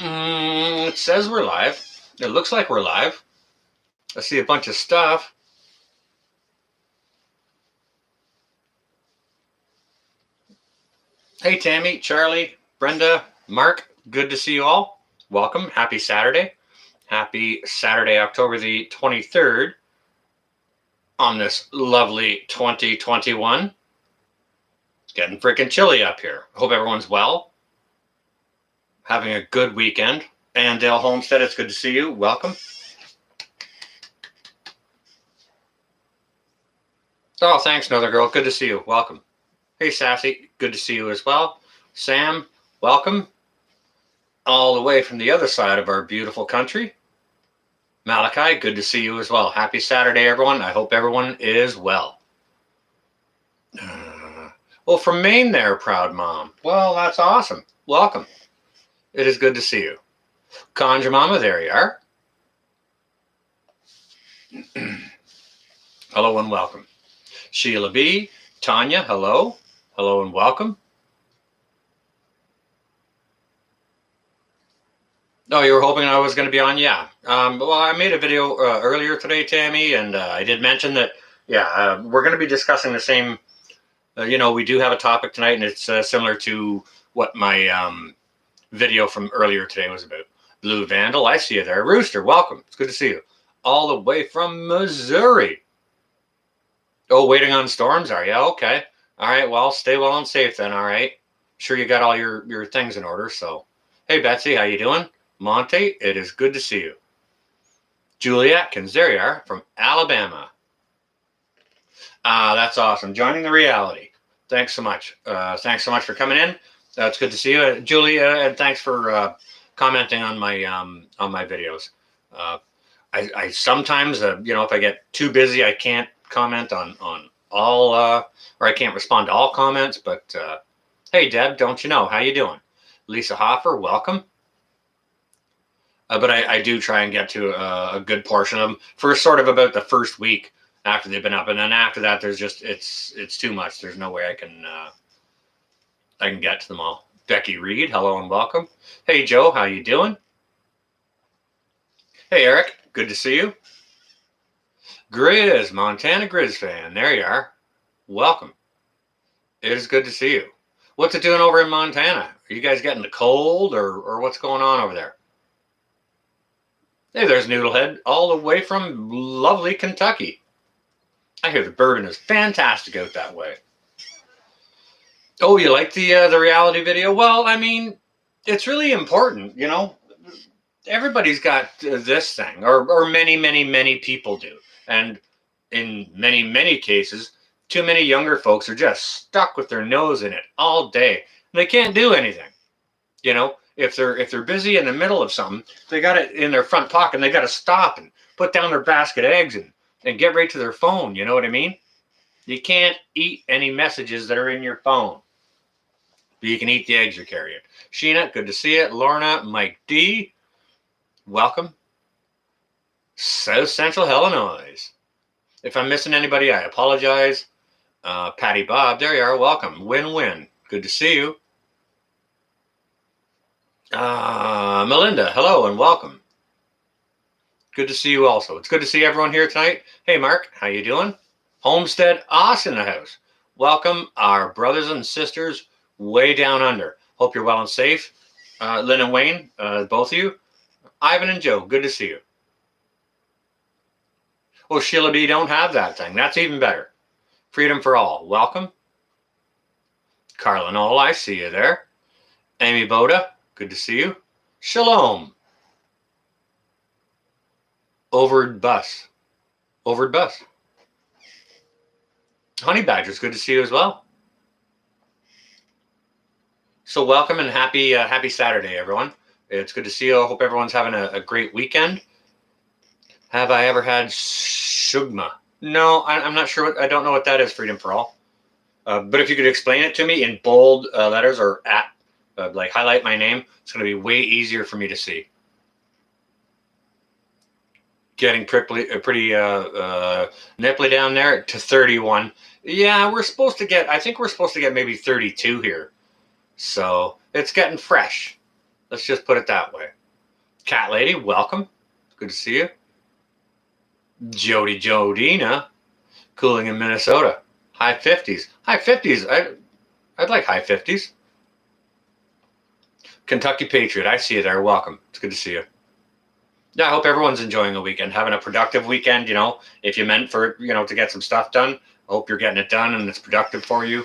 It says we're live. It looks like we're live. I see a bunch of stuff. Hey, Tammy, Charlie, Brenda, Mark, good to see you all. Welcome. Happy Saturday. Happy Saturday, October the 23rd on this lovely 2021. It's getting freaking chilly up here. Hope everyone's well. Having a good weekend. And Dale Homestead, it's good to see you. Welcome. Oh, thanks, Northern Girl. Good to see you. Welcome. Hey, Sassy. Good to see you as well. Sam, welcome. All the way from the other side of our beautiful country. Malachi, good to see you as well. Happy Saturday, everyone. I hope everyone is well. Well, from Maine there, proud mom. Well, that's awesome. Welcome. It is good to see you. Conjure Mama, there you are. Hello and welcome. Sheila B, Tanya, hello. Hello and welcome. Oh, you were hoping I was going to be on? Yeah. Well, I made a video earlier today, Tammy, and I did mention that, we're going to be discussing the same, we do have a topic tonight, and it's similar to what my video from earlier today was about. Blue Vandal, I see you there. Rooster, welcome. It's good to see you. All the way from Missouri. Oh, waiting on storms, are you? Okay. All right, well, stay well and safe then, all right? Sure you got all your things in order, so. Hey, Betsy, how you doing? Monte, it is good to see you. Julie Atkins, there you are, from Alabama. That's awesome. Joining the reality. Thanks so much. Thanks so much for coming in. It's good to see you, Julie, and thanks for commenting on my videos. I sometimes, if I get too busy, I can't comment on all, or I can't respond to all comments. But hey, Deb, don't you know? How you doing? Lisa Hoffer, welcome. But I do try and get to a good portion of them for sort of about the first week after they've been up, and then after that, there's just it's too much. There's no way I can get to them all. Becky Reed, hello and welcome. Hey Joe, how you doing? Hey Eric, good to see you. Grizz, Montana Grizz fan, there you are. Welcome. It is good to see you. What's it doing over in Montana? Are you guys getting the cold, or what's going on over there? Hey, there's Noodlehead, all the way from lovely Kentucky. I hear the bourbon is fantastic out that way. Oh, you like the reality video? Well, I mean, it's really important, Everybody's got this thing, or many, many, many people do. And in many, many cases, too many younger folks are just stuck with their nose in it all day. They can't do anything. If they're busy in the middle of something, they got it in their front pocket, and they got to stop and put down their basket of eggs and get right to their phone. You know what I mean? You can't eat any messages that are in your phone. But you can eat the eggs you're carrying. Sheena, good to see you. Lorna, Mike D, welcome. South Central Illinois. If I'm missing anybody, I apologize. Patty Bob, there you are. Welcome. Win-win. Good to see you. Melinda, hello and welcome. Good to see you also. It's good to see everyone here tonight. Hey, Mark, how you doing? Homestead Oss in the house. Welcome, our brothers and sisters way down under. Hope you're well and safe. Lynn and Wayne, both of you. Ivan and Joe, good to see you. Oh, Sheila B, don't have that thing. That's even better. Freedom for all. Welcome. Carla Knoll, I see you there. Amy Boda, good to see you. Shalom. Overed Bus. Honey Badgers, good to see you as well. So welcome and happy Saturday, everyone. It's good to see you. I hope everyone's having a great weekend. Have I ever had shugma? No, I'm not sure. I don't know what that is, Freedom for All. But if you could explain it to me in bold letters or highlight my name, it's going to be way easier for me to see. Getting pretty nipply down there to 31. Yeah, I think we're supposed to get maybe 32 here. So it's getting fresh. Let's just put it that way. Cat Lady, welcome. Good to see you. Jody Jodina, cooling in Minnesota. High 50s. High 50s. I'd like high 50s. Kentucky Patriot, I see you there. Welcome. It's good to see you. Yeah, I hope everyone's enjoying the weekend, having a productive weekend. You know, if you meant for, to get some stuff done, I hope you're getting it done and it's productive for you.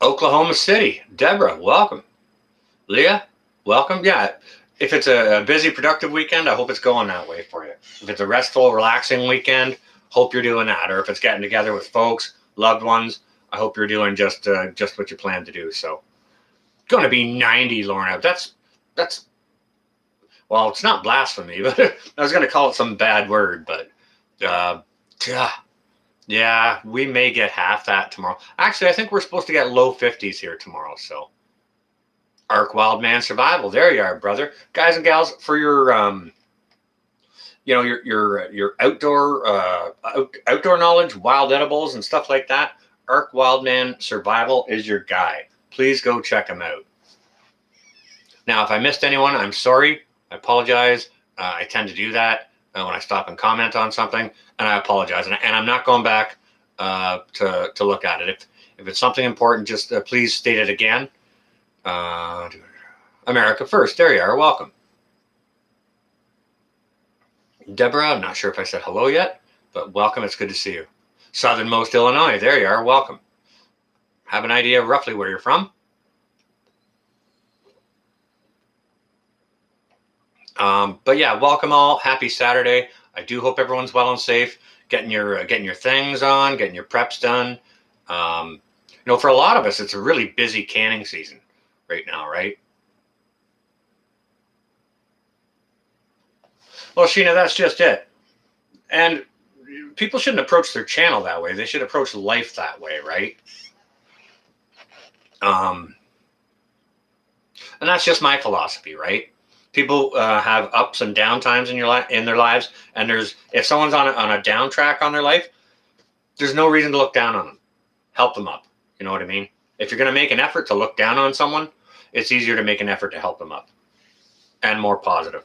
Oklahoma City, Deborah, welcome. Leah, welcome. Yeah, if it's a busy, productive weekend, I hope it's going that way for you. If it's a restful, relaxing weekend, hope you're doing that. Or if it's getting together with folks, loved ones, I hope you're doing just what you plan to do. So, going to be 90, Lorna. That's well, it's not blasphemy, but I was going to call it some bad word. But yeah, we may get half that tomorrow. Actually, I think we're supposed to get low 50s here tomorrow. So. Arc Wildman Survival. There you are, brother. Guys and gals, for your your outdoor knowledge, wild edibles and stuff like that, Arc Wildman Survival is your guy. Please go check him out. Now, if I missed anyone, I'm sorry. I apologize. I tend to do that when I stop and comment on something, and I apologize. And I'm not going back to look at it. If it's something important, just please state it again. America First. There you are. Welcome. Deborah, I'm not sure if I said hello yet, but welcome. It's good to see you. Southernmost Illinois. There you are. Welcome. Have an idea of roughly where you're from? But yeah, welcome all. Happy Saturday. I do hope everyone's well and safe. Getting your things on, getting your preps done. For a lot of us, it's a really busy canning season right now, right? Well, Sheena, that's just it. And people shouldn't approach their channel that way. They should approach life that way, right? And that's just my philosophy, right? People have ups and down times in their lives, and if someone's on a down track on their life, there's no reason to look down on them. Help them up. You know what I mean? If you're going to make an effort to look down on someone, it's easier to make an effort to help them up and more positive.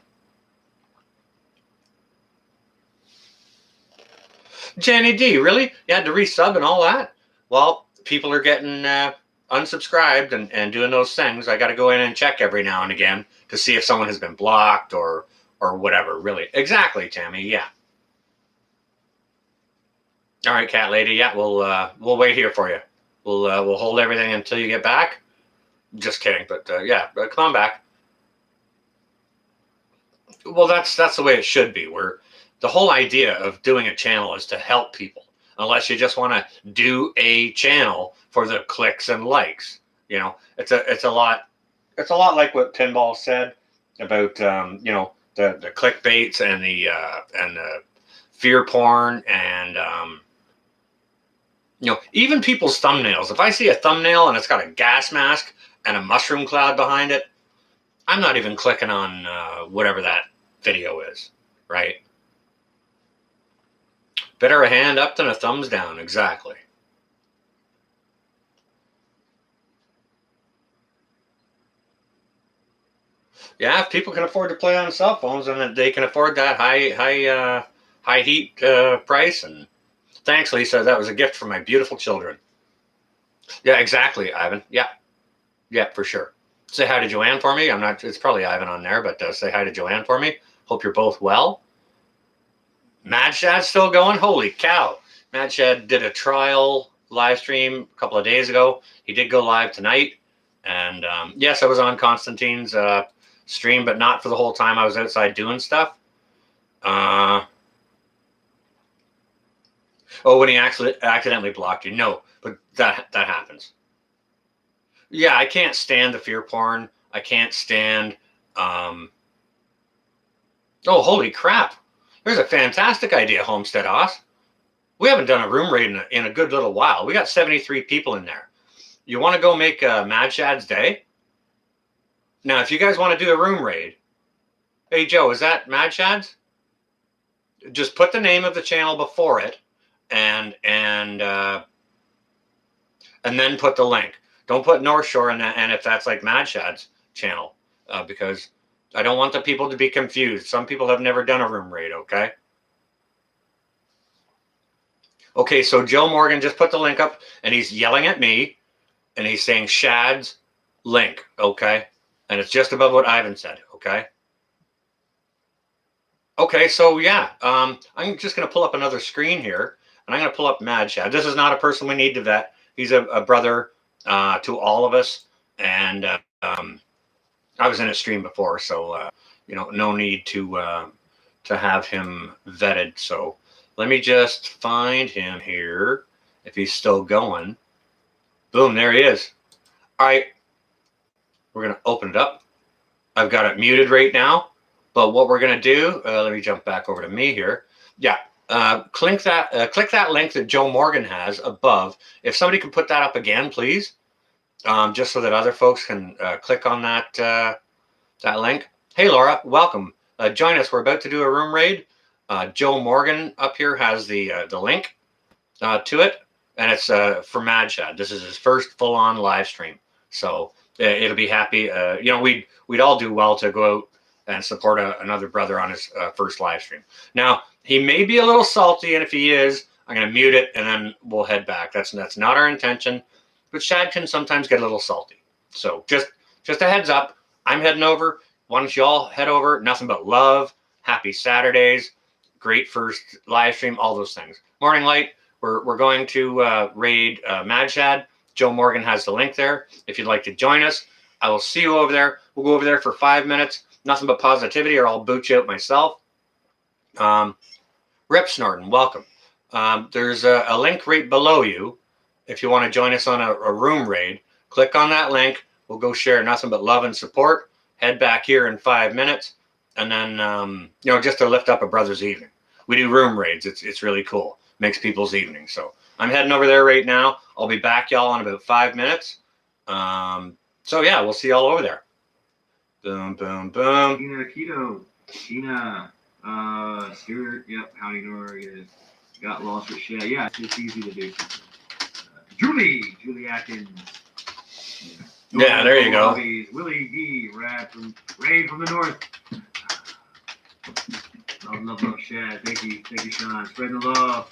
Jenny D, really? You had to resub and all that? Well, people are getting unsubscribed and doing those things. I got to go in and check every now and again to see if someone has been blocked or whatever. Really, exactly, Tammy. Yeah. All right, Cat Lady. Yeah, we'll wait here for you. We'll hold everything until you get back. Just kidding, but yeah, come on back. Well, that's the way it should be. The whole idea of doing a channel is to help people. Unless you just want to do a channel for the clicks and likes, it's a lot like what Pinball said about the clickbaits and the fear porn and even people's thumbnails. If I see a thumbnail and it's got a gas mask and a mushroom cloud behind it, I'm not even clicking on whatever that video is, right? Better a hand up than a thumbs down, exactly. Yeah, if people can afford to play on cell phones and they can afford that high heat price. And thanks, Lisa. That was a gift from my beautiful children. Yeah, exactly, Ivan. Yeah, for sure. Say hi to Joanne for me. It's probably Ivan on there, but say hi to Joanne for me. Hope you're both well. Mad Shad's still going? Holy cow. Mad Shad did a trial live stream a couple of days ago. He did go live tonight. And yes, I was on Constantine's stream, but not for the whole time. I was outside doing stuff. When he accidentally blocked you. No, but that happens. Yeah, I can't stand the fear porn. I can't stand... holy crap. There's a fantastic idea, Homestead Oz. We haven't done a room raid in a good little while. We got 73 people in there. You want to go make Mad Shad's day? Now, if you guys want to do a room raid, hey, Joe, is that Mad Shad's? Just put the name of the channel before it and then put the link. Don't put North Shore in that, and if that's like Mad Shad's channel, because I don't want the people to be confused. Some people have never done a room raid, okay? Okay, so Joe Morgan just put the link up, and he's yelling at me, and he's saying Shad's link, okay? And it's just above what Ivan said, okay? Okay, so yeah, I'm just going to pull up another screen here, and I'm going to pull up Mad Shad. This is not a person we need to vet. He's a brother to all of us, and I was in a stream before, so you know, no need to have him vetted. So let me just find him here if he's still going. Boom, there he is. All right, we're gonna open it up. I've got it muted right now, but what we're gonna do? Let me jump back over to me here. Yeah, click that link that Joe Morgan has above. If somebody could put that up again, please, just so that other folks can click on that link. Hey, Laura, welcome. Join us. We're about to do a room raid. Joe Morgan up here has the link to it, and it's for Mad Shad. This is his first full-on live stream, so it'll be happy. You know, we'd all do well to go out and support another brother on his first live stream. Now, he may be a little salty, and if he is, I'm going to mute it, and then we'll head back. That's not our intention, but Shad can sometimes get a little salty. So just a heads up. I'm heading over. Why don't you all head over? Nothing but love. Happy Saturdays. Great first live stream. All those things. Morning Light. We're going to raid Mad Shad. Joe Morgan has the link there. If you'd like to join us, I will see you over there. We'll go over there for 5 minutes. Nothing but positivity, or I'll boot you out myself. Rip Snorton, welcome. There's a link right below you. If you want to join us on a room raid, click on that link. We'll go share nothing but love and support. Head back here in 5 minutes, and then you know, just to lift up a brother's evening. We do room raids. It's really cool. Makes people's evening. So I'm heading over there right now. I'll be back, y'all, in about 5 minutes. So yeah, we'll see y'all over there. Boom, boom, boom. Tina Keto, Tina, Stuart. Yep, howdy, Nora. Got lost with Shad. Yeah, it's easy to do. Julie Atkins. Yeah, there you go. Willie D, Raid from the north. Love, Shad. Thank you, Sean. Spreading the love.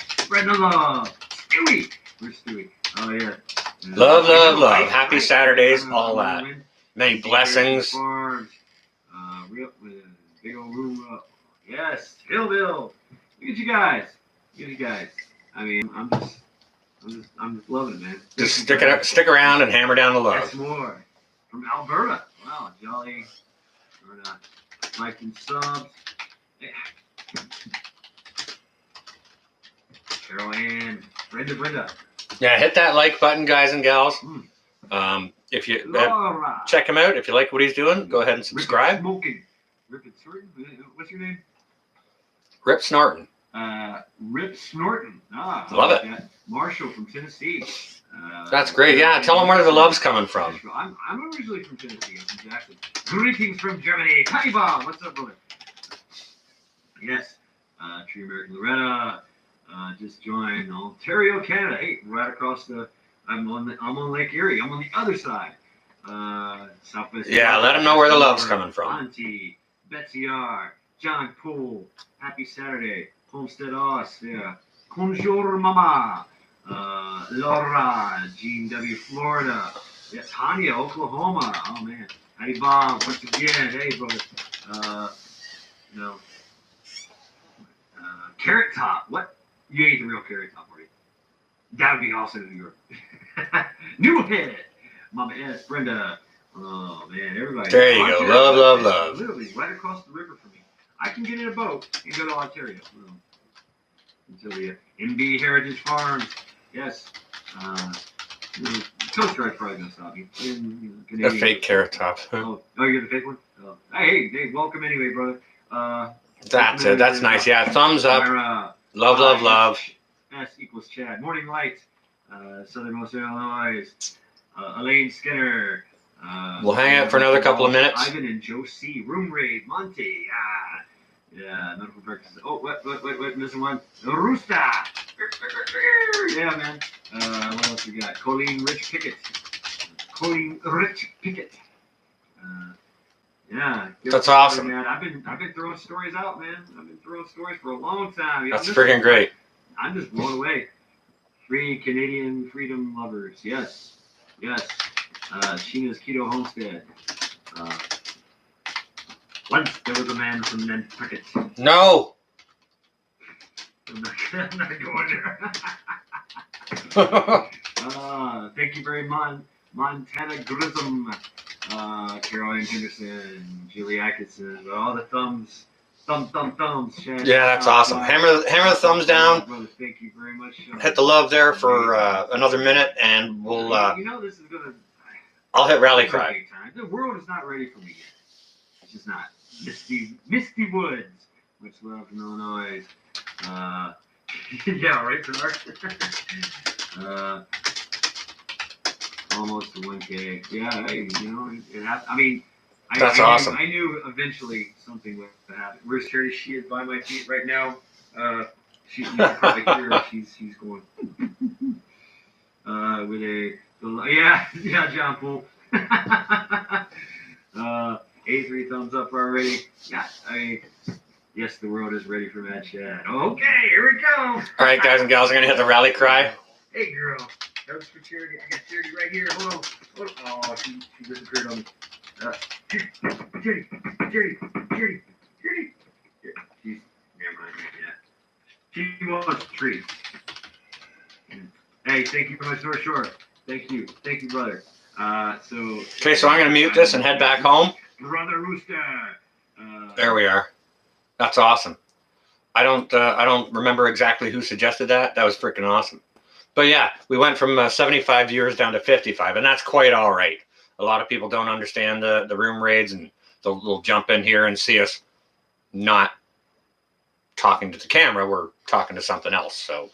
Stewie. Where's Stewie? Oh, yeah. Love. Happy Saturdays, all that. Many blessings. Farms. Big old room. Yes, Hillville. Look at you guys. I mean, I'm just loving it, man. Just stick around and hammer down the love. That's more from Alberta. Wow, jolly. Or not. Like and subs. Yeah. Carol Ann, Brenda. Yeah, hit that like button, guys and gals. If you check him out, if you like what he's doing, go ahead and subscribe. Rip Snorton. What's your name? Rip Snorton. Rip Snorton. Love it. That. Marshall from Tennessee. That's great. Yeah, tell them where the love's coming from. I'm originally from Tennessee. I'm from Jackson. Greetings from Germany. Patty Bob, what's up, brother? Yes. Tree American Loretta. Just joined Ontario, Canada. Hey, right across the. I'm on Lake Erie. I'm on the other side. Southwest. Yeah, let them know where the love's coming from. Auntie, Betsy R, John Poole. Happy Saturday. Homestead Oz. Yeah. Bonjour, Mama. Laura, Gene W, Florida. Yeah, Tanya, Oklahoma. Oh man. Hey Bob, once again. Hey brother. Carrot Top. What? You ain't the real Carrot Top, are you? That would be awesome in New York. New Head. Mama S, Brenda. Oh man, everybody. There you go. Love. Literally right across the river from me. I can get in a boat and go to Ontario. Until the MB Heritage Farms. Yes. Coast Guard's probably going to stop me. A fake Carrot Top. Oh, you're the fake one? Oh. Hey, welcome anyway, brother. That's it. That's nice. Yeah, thumbs up. Love. S equals Chad. Morning Light. Southernmost Illinois. Elaine Skinner. We'll hang out for another couple of minutes. Ivan and Joe C. Room Raid. Monty. Yeah, medical breakfast. Oh, what? Missing one. Rooster. Yeah, man. What else we got? Colleen Rich Pickett. quoting Rich Pickett. Yeah, That's awesome. Man. I've been throwing stories out, man. I've been throwing stories for a long time. That's freaking great. I'm just blown away. Free Canadian freedom lovers. Yes. Sheena's Keto Homestead. Once there was a man from Nantucket. No. I'm not going there. Thank you very much, Montana Grissom, Caroline Henderson, Julie Atkinson, all the thumbs. Thumbs. Yeah, that's awesome. Hammer the thumbs down. Brothers, thank you very much. Hit the love there for another minute, and we'll. This is gonna. I'll hit rally cry. The world is not ready for me yet. It's just not. Misty Woods. Much love from Illinois. Yeah, right, almost to 1K. Yeah, it happened. I mean, that's awesome. I knew eventually something would happen. Where's Sherry? She is by my feet right now. You can probably hear her. She's going with a John Poole. A3 thumbs up already. Yeah, yes, the world is ready for Mad Chad. Okay, here we go. All right, guys and gals, I'm gonna hit the rally cry. Hey, girl. Herbs for charity. I got charity right here. Hold on. Oh, she disappeared on me. Charity. Yeah, she's never mind. Yeah. She wants a treat. Hey, thank you for my North Shore. Thank you, brother. Okay, so I'm gonna mute this and head back home. Brother Rooster. There we are. That's awesome. I don't remember exactly who suggested that. That was freaking awesome. But yeah, we went from 75 viewers down to 55, and that's quite all right. A lot of people don't understand the room raids, and they'll jump in here and see us not talking to the camera. We're talking to something else. So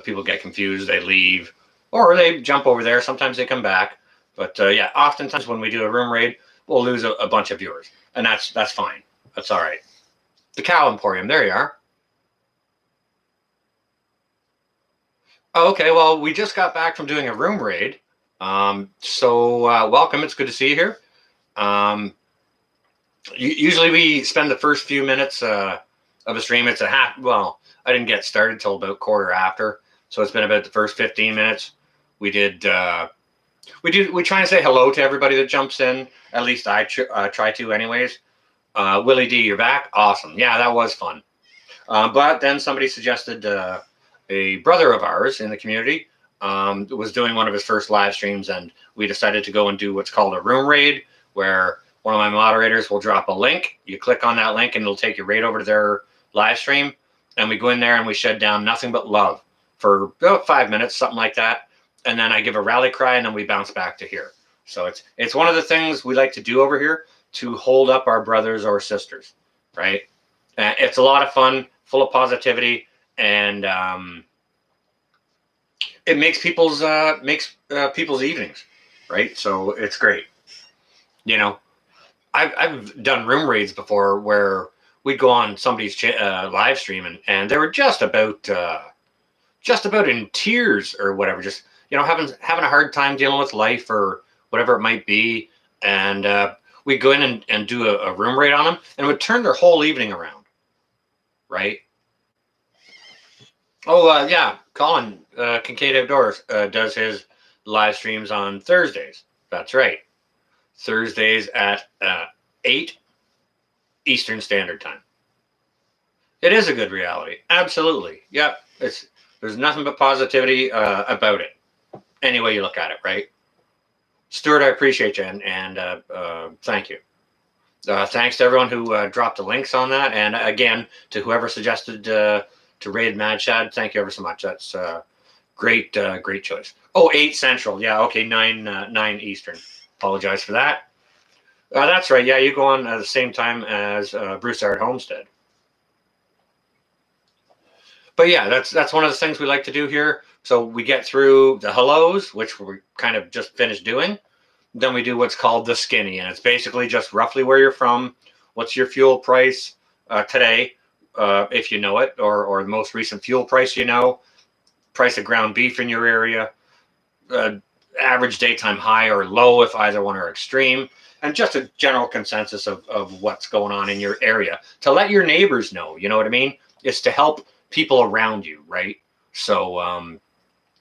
people get confused, they leave, or they jump over there. Sometimes they come back. But yeah, oftentimes when we do a room raid, we'll lose a bunch of viewers, and that's fine. That's all right. The Cow Emporium, there you are. Oh, okay, well, we just got back from doing a room raid. So welcome. It's good to see you here. Usually we spend the first few minutes of a stream. It's I didn't get started till about quarter after. So it's been about the first 15 minutes. We try and say hello to everybody that jumps in. At least I try to anyways. Willie D, you're back. Awesome. Yeah, that was fun. But then somebody suggested a brother of ours in the community was doing one of his first live streams, and we decided to go and do what's called a room raid, where one of my moderators will drop a link. You click on that link and it'll take you right over to their live stream, and we go in there and we shed down nothing but love for about 5 minutes, something like that. And then I give a rally cry, and then we bounce back to here. So it's one of the things we like to do over here to hold up our brothers or sisters, right? It's a lot of fun, full of positivity, and it makes people's evenings, right? So it's great. I've done room raids before where we'd go on somebody's live stream and they were just about in tears or whatever, just having a hard time dealing with life or whatever it might be, and we'd go in and do a room raid on them, and it would turn their whole evening around, right? Oh, yeah, Colin, Kincaid Outdoors does his live streams on Thursdays. That's right. Thursdays at 8 Eastern Standard Time. It is a good reality. Absolutely. Yep. There's nothing but positivity about it. Any way you look at it, right? Stuart, I appreciate you, and thank you. Thanks to everyone who dropped the links on that, and again, to whoever suggested to raid Mad Chad, thank you ever so much. That's great choice. Oh, 8 Central. Yeah, okay, 9 Eastern. Apologize for that. That's right. Yeah, you go on at the same time as Broussard Homestead. But yeah, that's one of the things we like to do here. So we get through the hellos, which we kind of just finished doing. Then we do what's called the skinny, and it's basically just roughly where you're from, what's your fuel price today, if you know it, or the most recent fuel price, price of ground beef in your area, average daytime high or low if either one are extreme, and just a general consensus of what's going on in your area to let your neighbors know. You know what I mean? It's to help people around you, right? So,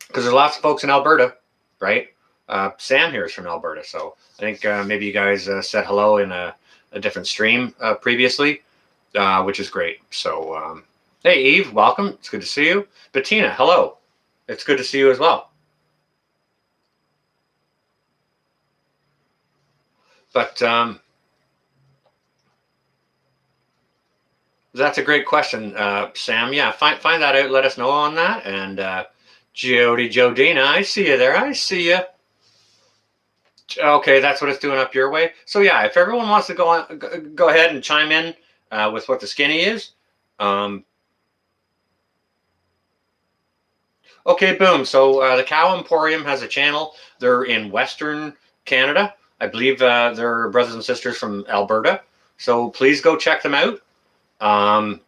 because there's lots of folks in Alberta, right? Sam here is from Alberta, so I think maybe you guys said hello in a different stream previously, which is great. So, hey, Eve, welcome. It's good to see you. Bettina, hello. It's good to see you as well. But that's a great question, Sam. Yeah, find that out. Let us know on that. And Jodina, I see you there. I see you. Okay, that's what it's doing up your way. So yeah, if everyone wants to go ahead and chime in with what the skinny is. Okay, boom. So the Cow Emporium has a channel. They're in Western Canada. I believe they're brothers and sisters from Alberta. So please go check them out. And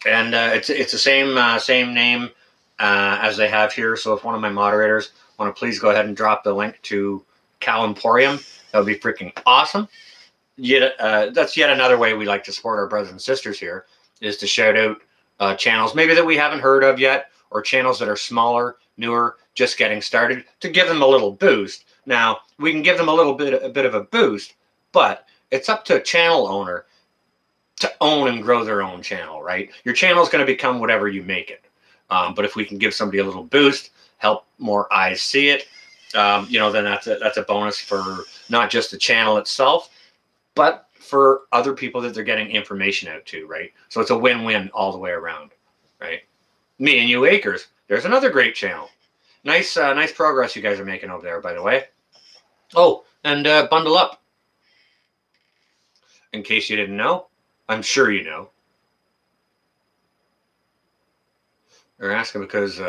it's the same name as they have here. So if one of my moderators want to please go ahead and drop the link to Cow Emporium, that would be freaking awesome. That's yet another way we like to support our brothers and sisters here, is to shout out channels maybe that we haven't heard of yet, or channels that are smaller, newer, just getting started, to give them a little boost. Now we can give them a bit of a boost, but it's up to a channel owner to own and grow their own channel, right? Your channel is going to become whatever you make it. But if we can give somebody a little boost, help more eyes see it, then that's a bonus for not just the channel itself, but for other people that they're getting information out to, right? So it's a win-win all the way around, right? Me and You Acres, there's another great channel. Nice progress you guys are making over there, by the way. Oh, and Bundle Up. In case you didn't know, I'm sure you know. They're asking because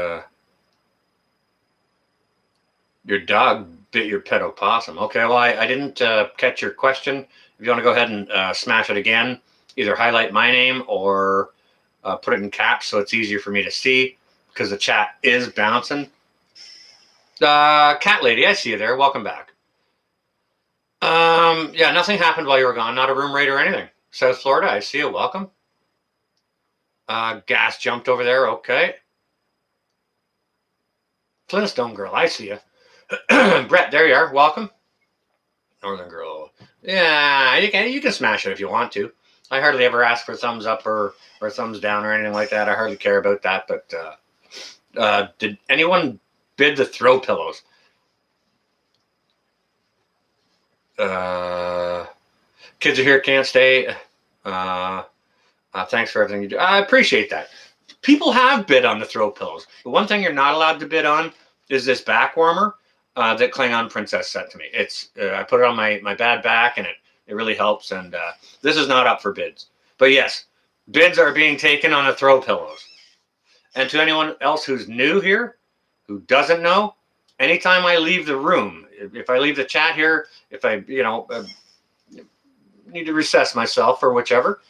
your dog bit your pet opossum. Okay, well, I didn't catch your question. If you want to go ahead and smash it again, either highlight my name or put it in caps so it's easier for me to see, because the chat is bouncing. Cat Lady, I see you there. Welcome back. Yeah, nothing happened while you were gone. Not a room raid or anything. South Florida, I see you. Welcome. Gas jumped over there. Okay. Flintstone Girl, I see you. Brett, there you are. Welcome. Northern Girl. Yeah, you can smash it if you want to. I hardly ever ask for thumbs up or thumbs down or anything like that. I hardly care about that. But did anyone bid the throw pillows? Kids are here, can't stay. Thanks for everything you do. I appreciate that. People have bid on the throw pillows. The one thing you're not allowed to bid on is this back warmer that Klingon Princess sent to me. It's I put it on my bad back, and it really helps. And this is not up for bids. But yes, bids are being taken on the throw pillows. And to anyone else who's new here, who doesn't know, anytime I leave the room, if I leave the chat here, if I need to recess myself or whichever,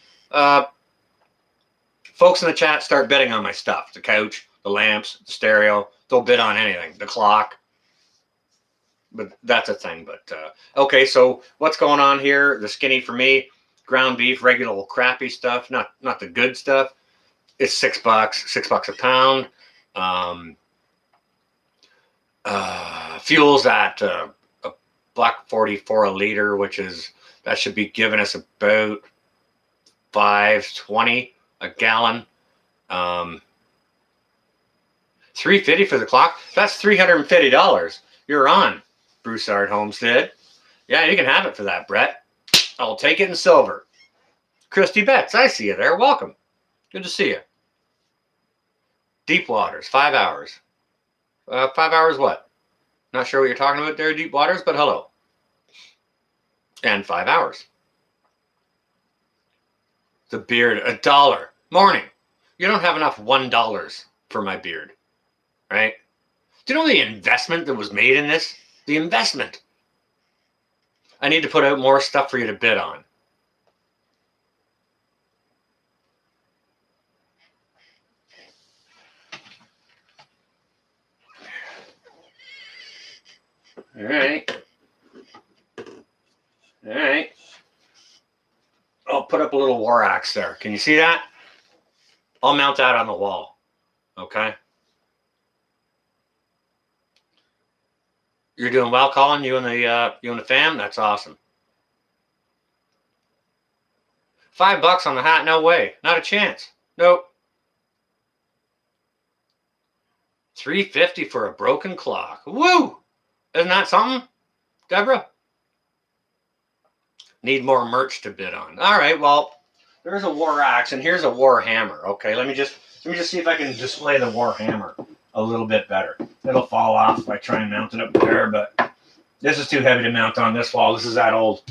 folks in the chat start bidding on my stuff. The couch, the lamps, the stereo. They'll bid on anything. The clock. But that's a thing. But okay, so what's going on here? The skinny for me, ground beef, regular old crappy stuff, not the good stuff. It's $6, $6 a pound. Fuel's at a $1.44 a liter, that should be giving us about $5.20 a gallon. $3.50 for the clock. That's $350. You're on, Broussard Homestead. Yeah, you can have it for that, Brett. I'll take it in silver. Christy Betts, I see you there. Welcome. Good to see you. Deep Waters, 5 hours. 5 hours what? Not sure what you're talking about there, Deep Waters, but hello. And 5 hours. The beard, $1. Morning. You don't have enough $1 for my beard, right? Do you know the investment that was made in this? The investment. I need to put out more stuff for you to bid on. All right. All right. I'll put up a little war axe there. Can you see that? I'll mount that on the wall. Okay. You're doing well, Colin. You and the fam. That's awesome. $5 on the hat? No way. Not a chance. Nope. $3.50 for a broken clock. Woo! Isn't that something, Deborah? Need more merch to bid on. All right. Well, there's a war axe and here's a war hammer. Okay. Let me just see if I can display the war hammer a little bit better. It'll fall off if I try and mount it up there, but this is too heavy to mount on this wall. This is that old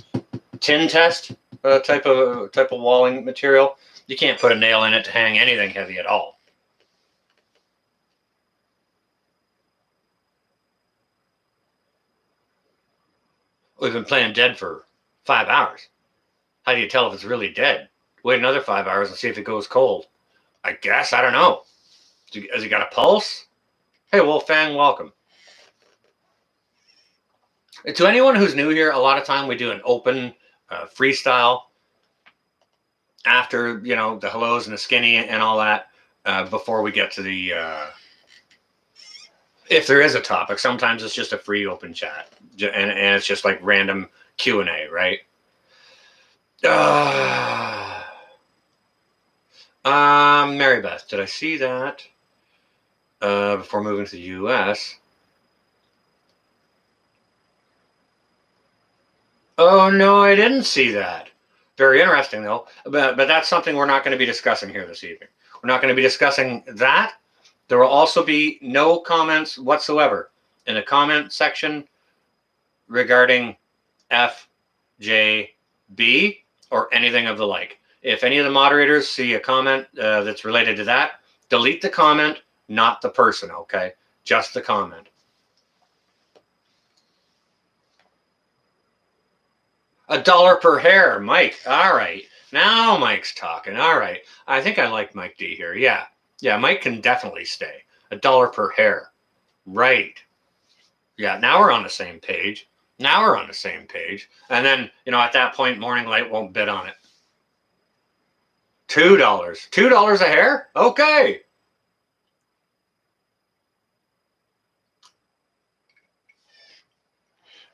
tin test type of walling material. You can't put a nail in it to hang anything heavy at all. We've been playing dead for 5 hours. How do you tell if it's really dead? Wait another 5 hours and see if it goes cold. I guess. I don't know. Has he got a pulse? Hey, Wolfang, welcome. To anyone who's new here, a lot of time we do an open freestyle after, the hellos and the skinny and all that before we get to the... if there is a topic, sometimes it's just a free open chat. And it's just like random Q&A, right? Mary Beth, did I see that before moving to the U.S.? Oh, no, I didn't see that. Very interesting, though. But that's something we're not going to be discussing here this evening. We're not going to be discussing that. There will also be no comments whatsoever in the comment section regarding FJB or anything of the like. If any of the moderators see a comment that's related to that, delete the comment, not the person, okay? Just the comment. $1 per hair, Mike. All right. Now Mike's talking. All right. I think I like Mike D here. Yeah. Yeah, Mike can definitely stay. $1 per hair. Right. Yeah, now we're on the same page. Now we're on the same page. And then, at that point, Morning Light won't bid on it. $2. $2 a hair? Okay.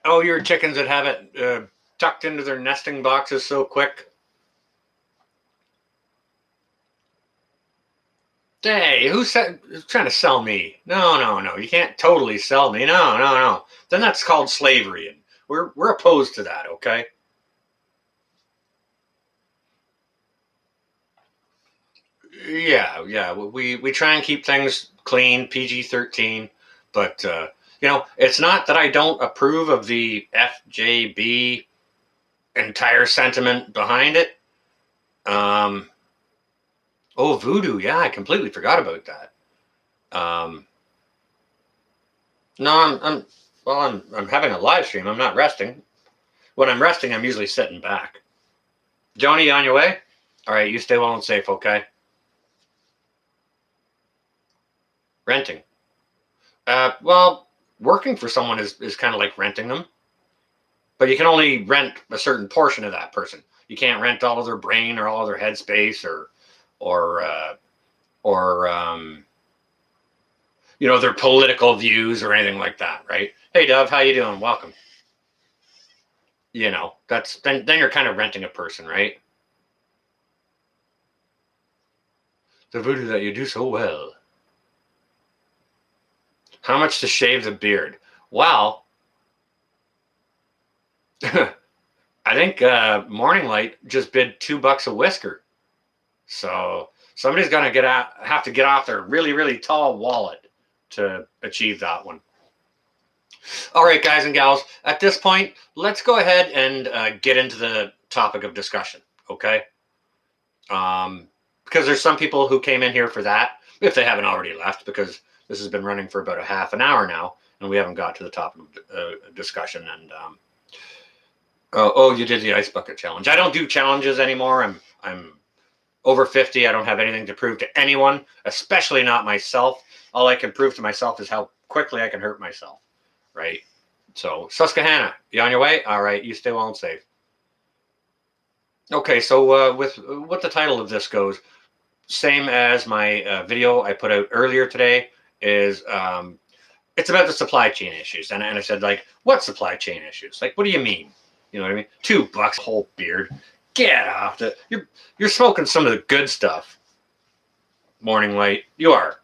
Oh, your chickens that have it tucked into their nesting boxes so quick. Hey, who's trying to sell me? No. You can't totally sell me. No. Then that's called slavery, and we're opposed to that. Okay. Yeah. We try and keep things clean, PG-13, but it's not that I don't approve of the FJB entire sentiment behind it. Oh, voodoo. Yeah, I completely forgot about that. No, I'm having a live stream. I'm not resting. When I'm resting, I'm usually sitting back. Joni, on your way? All right, you stay well and safe, okay? Renting. Well, working for someone is kind of like renting them, but you can only rent a certain portion of that person. You can't rent all of their brain or all of their headspace or their political views or anything like that, right? Hey, Dove, how you doing? Welcome. That's then you're kind of renting a person, right? The voodoo that you do so well. How much to shave the beard? Well, I think Morning Light just bid $2 a whisker. So somebody's gonna have to get off their really, really tall wallet to achieve that one. All right, guys and gals, at this point, let's go ahead and get into the topic of discussion, okay? Because there's some people who came in here for that, if they haven't already left, because this has been running for about a half an hour now, and we haven't got to the topic of discussion. And you did the ice bucket challenge. I don't do challenges anymore. I'm over 50. I don't have anything to prove to anyone, especially not myself. All I can prove to myself is how quickly I can hurt myself, right? So Susquehanna, you on your way? All right, you stay well and safe. Okay, so with what the title of this goes, same as my video I put out earlier today, is it's about the supply chain issues. And I said, like, what supply chain issues? Like, what do you mean? You know what I mean? $2, whole beard. Get off the. You're smoking some of the good stuff. Morning light, you are.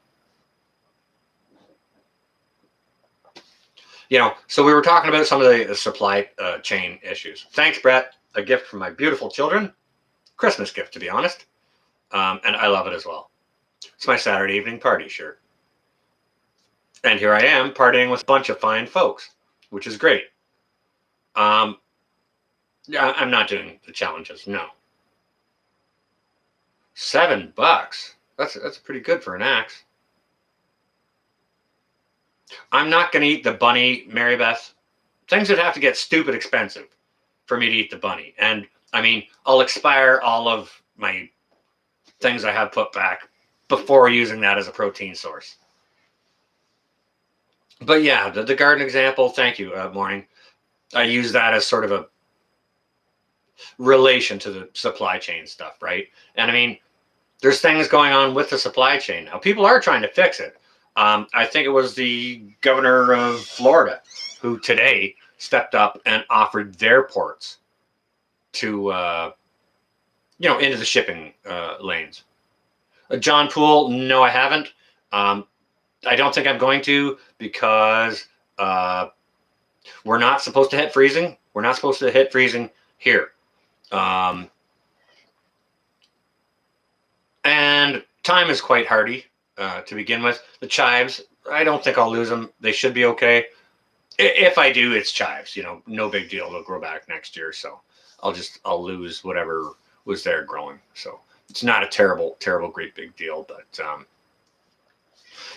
So we were talking about some of the supply chain issues. Thanks, Brett. A gift from my beautiful children. Christmas gift, to be honest. And I love it as well. It's my Saturday evening party shirt. And here I am partying with a bunch of fine folks, which is great. Yeah, I'm not doing the challenges, no. $7. That's pretty good for an axe. I'm not going to eat the bunny, Mary Beth. Things would have to get stupid expensive for me to eat the bunny. And I mean, I'll expire all of my things I have put back before using that as a protein source. But yeah, the garden example, thank you, Morning. I use that as sort of a relation to the supply chain stuff, right? And I mean, there's things going on with the supply chain now. People are trying to fix it. I think it was the governor of Florida who today stepped up and offered their ports to, into the shipping lanes. John Poole, no, I haven't. I don't think I'm going to, because we're not supposed to hit freezing. We're not supposed to hit freezing here. And time is quite hardy to begin with. The chives, I don't think I'll lose them. They should be okay. If I do, it's chives. No big deal. They'll grow back next year. So I'll lose whatever was there growing. So it's not a terrible, great big deal.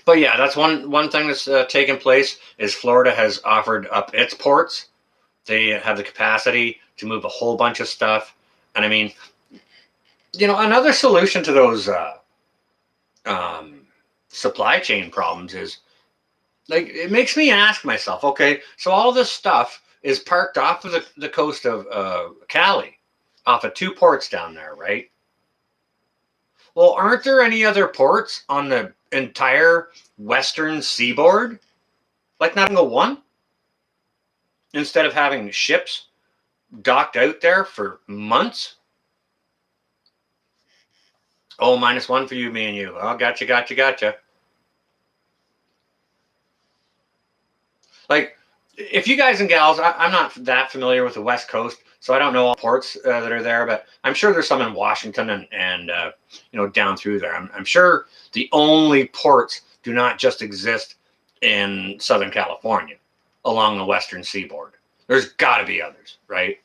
But yeah, that's one thing that's taken place is Florida has offered up its ports. They have the capacity to move a whole bunch of stuff. And I mean, another solution to those supply chain problems is, like, it makes me ask myself, okay, so all this stuff is parked off of the coast of Cali, off of 2 ports down there, right? Well, aren't there any other ports on the entire western seaboard? Like, not a single one? Instead of having ships docked out there for months? Oh, -1 for you, me and you. Oh, gotcha. Like, if you guys and gals, I'm not that familiar with the West Coast, so I don't know all ports that are there, but I'm sure there's some in Washington and down through there. I'm sure the only ports do not just exist in Southern California along the western seaboard. There's got to be others, right?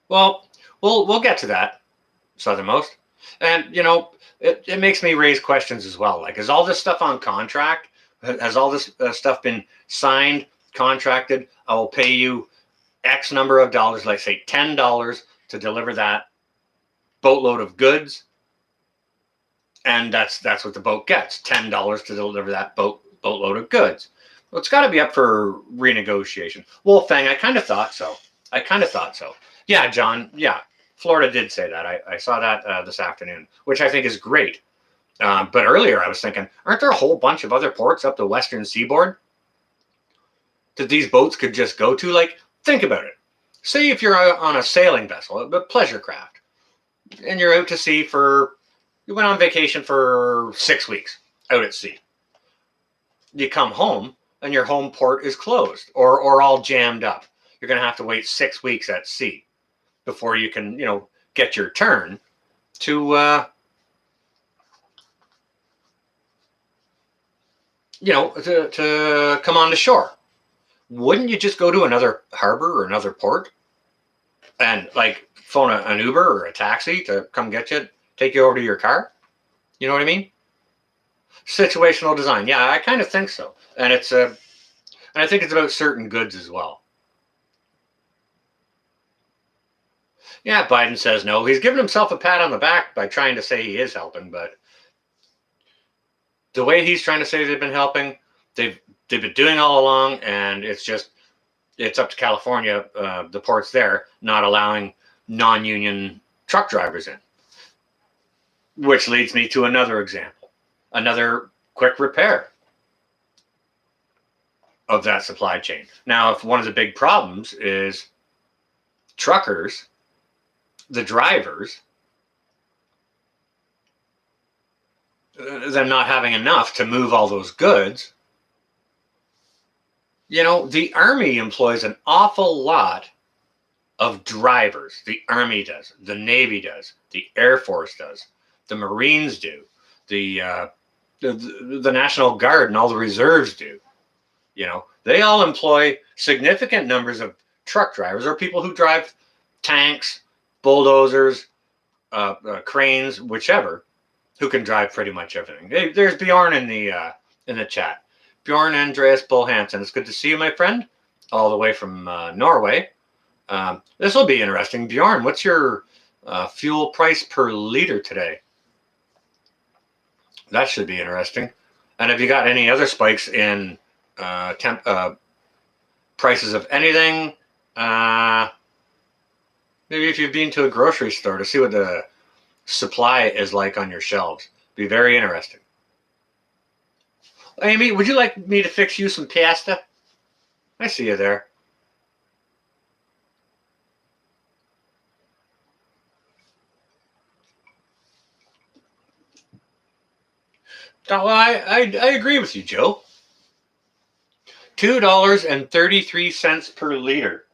Well, we'll get to that, southernmost. And it makes me raise questions as well. Like, is all this stuff on contract? Has all this stuff been signed, contracted? I will pay you X number of dollars, like say $10, to deliver that boatload of goods, and that's what the boat gets: $10 to deliver that boatload of goods. Well, it's got to be up for renegotiation. Wolfang, I kind of thought so. Yeah, John. Yeah, Florida did say that. I saw that this afternoon, which I think is great. But earlier I was thinking, aren't there a whole bunch of other ports up the western seaboard that these boats could just go to? Like, think about it. Say if you're on a sailing vessel, a pleasure craft, and you're out to sea you went on vacation for 6 weeks out at sea. You come home and your home port is closed or all jammed up. You're going to have to wait 6 weeks at sea before you can, get your turn to, to come on the shore. Wouldn't you just go to another harbor or another port and, like, phone an Uber or a taxi to come get you, take you over to your car? You know what I mean? Situational design. Yeah, I kind of think so. And and I think it's about certain goods as well. Yeah, Biden says no. He's given himself a pat on the back by trying to say he is helping, but the way he's trying to say they've been helping, they've been doing all along, and it's up to California, the ports there, not allowing non-union truck drivers in. Which leads me to another example, another quick repair of that supply chain. Now, if one of the big problems is truckers, the drivers, them not having enough to move all those goods, the Army employs an awful lot of drivers. The Army does, the Navy does, the Air Force does, the Marines do, the National Guard and all the reserves do. They all employ significant numbers of truck drivers or people who drive tanks, bulldozers, cranes, whichever, who can drive pretty much everything. Hey, there's Bjorn in the chat. Bjorn Andreas Bullhansen. It's good to see you, my friend, all the way from Norway. This will be interesting. Bjorn, what's your fuel price per liter today? That should be interesting. And have you got any other spikes in prices of anything? Maybe if you've been to a grocery store to see what the supply is like on your shelves. Be very interesting. Amy, would you like me to fix you some pasta? I see you there. Oh, well, I agree with you, Joe. $2.33 per liter.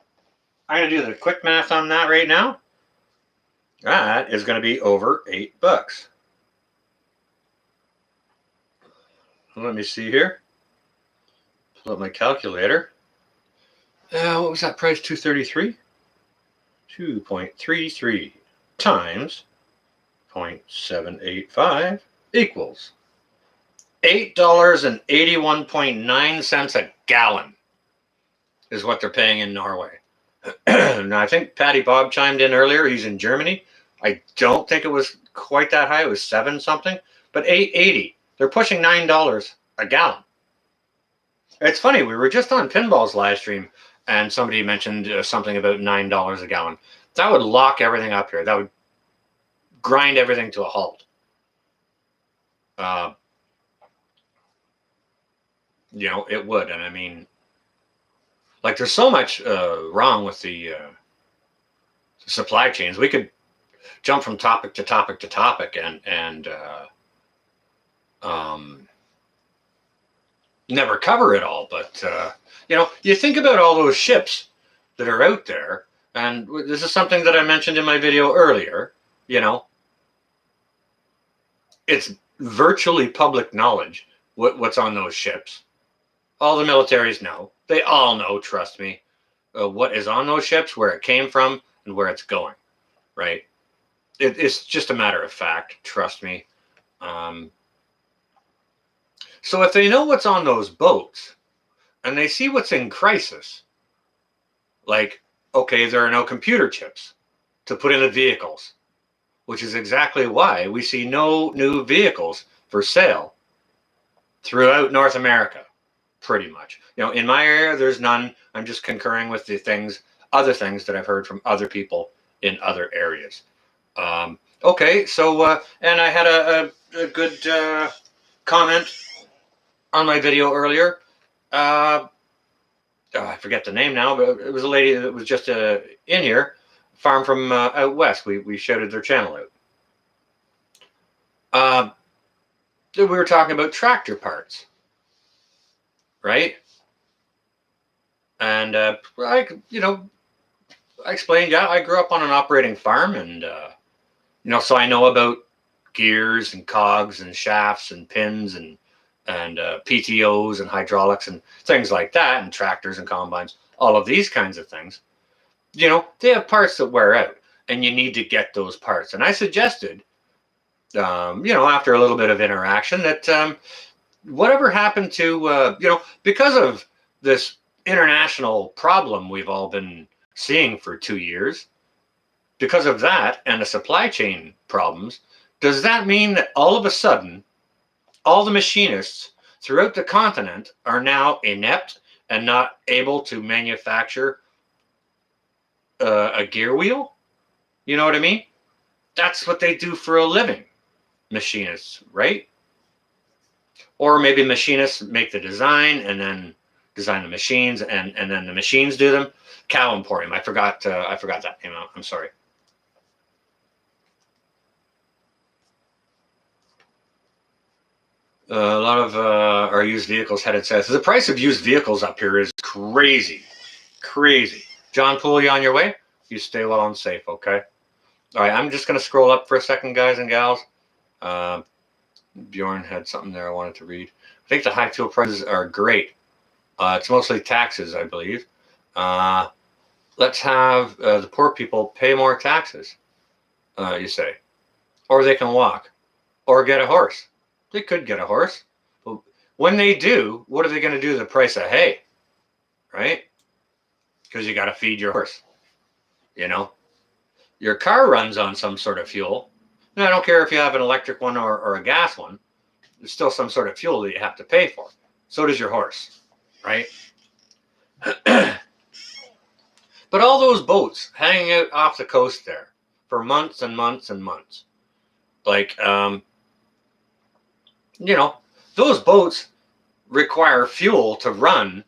I'm going to do the quick math on that right now. That is going to be over $8. Let me see here. Pull up my calculator. What was that price? $2.33? 2.33 times 0.785 equals $8.81.9 a gallon is what they're paying in Norway. Now, I think Patty Bob chimed in earlier. He's in Germany. I don't think it was quite that high. It was 7 something, but $8.80. They're pushing $9 a gallon. It's funny. We were just on Pinball's live stream, and somebody mentioned something about $9 a gallon. That would lock everything up here. That would grind everything to a halt. It would. And I mean, like, there's so much wrong with the supply chains. We could jump from topic to topic to topic and never cover it all. But, you think about all those ships that are out there, and this is something that I mentioned in my video earlier, it's virtually public knowledge what's on those ships. All the militaries know. They all know, trust me, what is on those ships, where it came from, and where it's going, right? It's just a matter of fact, trust me. So if they know what's on those boats, and they see what's in crisis, like, okay, there are no computer chips to put in the vehicles, which is exactly why we see no new vehicles for sale throughout North America. Pretty much. In my area, there's none. I'm just concurring with other things that I've heard from other people in other areas. Okay, so, and I had a good comment on my video earlier. I forget the name now, but it was a lady that was just in here, farm from out west. We shouted their channel out. We were talking about tractor parts. Right? And I explained, I grew up on an operating farm, and so I know about gears and cogs and shafts and pins and PTOs and hydraulics and things like that, and tractors and combines, all of these kinds of things. They have parts that wear out, and you need to get those parts. And I suggested, after a little bit of interaction, that whatever happened to, because of this international problem we've all been seeing for 2 years, because of that and the supply chain problems, does that mean that all of a sudden, all the machinists throughout the continent are now inept and not able to manufacture a gear wheel. You know what I mean? That's what they do for a living, machinists, right? Or maybe machinists make the design and then design the machines, and then the machines do them. Cow Emporium. I forgot that name. I'm sorry. A lot of our used vehicles headed south. The price of used vehicles up here is crazy, crazy. John Poole, you on your way? You stay well and safe, okay? All right, I'm just going to scroll up for a second, guys and gals. Bjorn had something there I wanted to read. I think the high fuel prices are great. It's mostly taxes, I believe. Let's have the poor people pay more taxes, you say. Or they can walk. Or get a horse. They could get a horse. But when they do, what are they going to do to the price of hay? Right? Because you got to feed your horse. You know? Your car runs on some sort of fuel. And I don't care if you have an electric one or a gas one. There's still some sort of fuel that you have to pay for. So does your horse. Right? But all those boats hanging out off the coast there for months and months and months. Like, those boats require fuel to run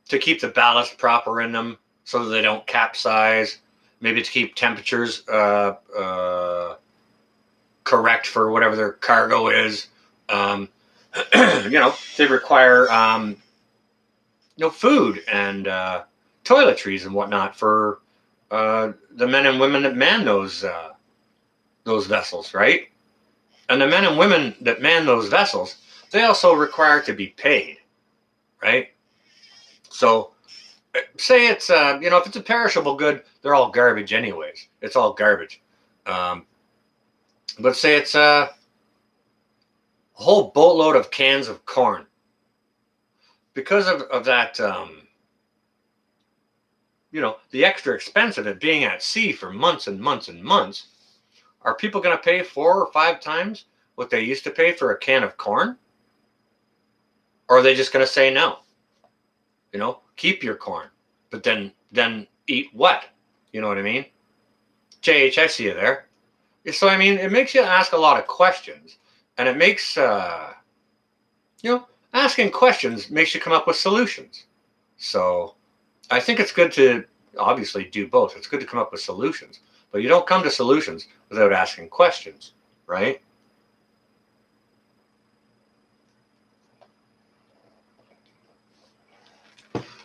to keep the ballast proper in them so that they don't capsize, maybe to keep temperatures correct for whatever their cargo is. They require food and toiletries and whatnot for the men and women that man those vessels, right? And the men and women that man those vessels, they also require to be paid, right? So say it's, if it's a perishable good, they're all garbage anyways. It's all garbage. But say it's a whole boatload of cans of corn. Because of that, the extra expense of it being at sea for months and months and months, are people going to pay 4 or 5 times what they used to pay for a can of corn? Or are they just going to say no? Keep your corn, but then eat what? You know what I mean? JH, I see you there. So, I mean, it makes you ask a lot of questions, and it makes, asking questions makes you come up with solutions. So I think it's good to obviously do both. It's good to come up with solutions, but you don't come to solutions without asking questions, right?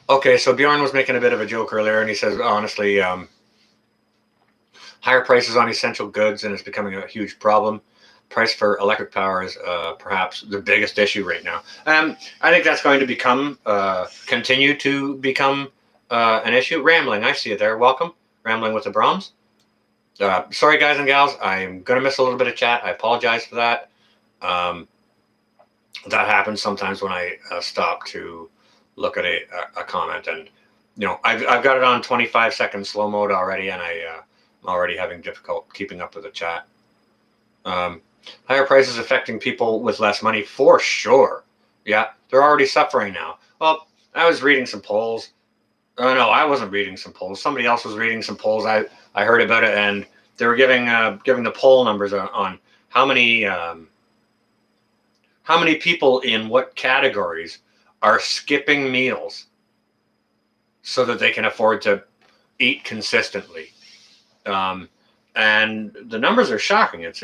Okay, so Bjorn was making a bit of a joke earlier, and he says, honestly, higher prices on essential goods, and it's becoming a huge problem. Price for electric power is perhaps the biggest issue right now. I think that's going to continue to become an issue. Rambling, I see you there. Welcome. Rambling with the Brahms. Sorry, guys and gals. I'm going to miss a little bit of chat. I apologize for that. That happens sometimes when I stop to look at a comment. And, I've got it on 25-second slow mode already, and I'm already having difficulty keeping up with the chat. Higher prices affecting people with less money for sure. Yeah, they're already suffering now. Well, I was reading some polls. Oh no, I wasn't reading some polls. Somebody else was reading some polls. I heard about it, and they were giving the poll numbers on how many people in what categories are skipping meals so that they can afford to eat consistently. And the numbers are shocking. It's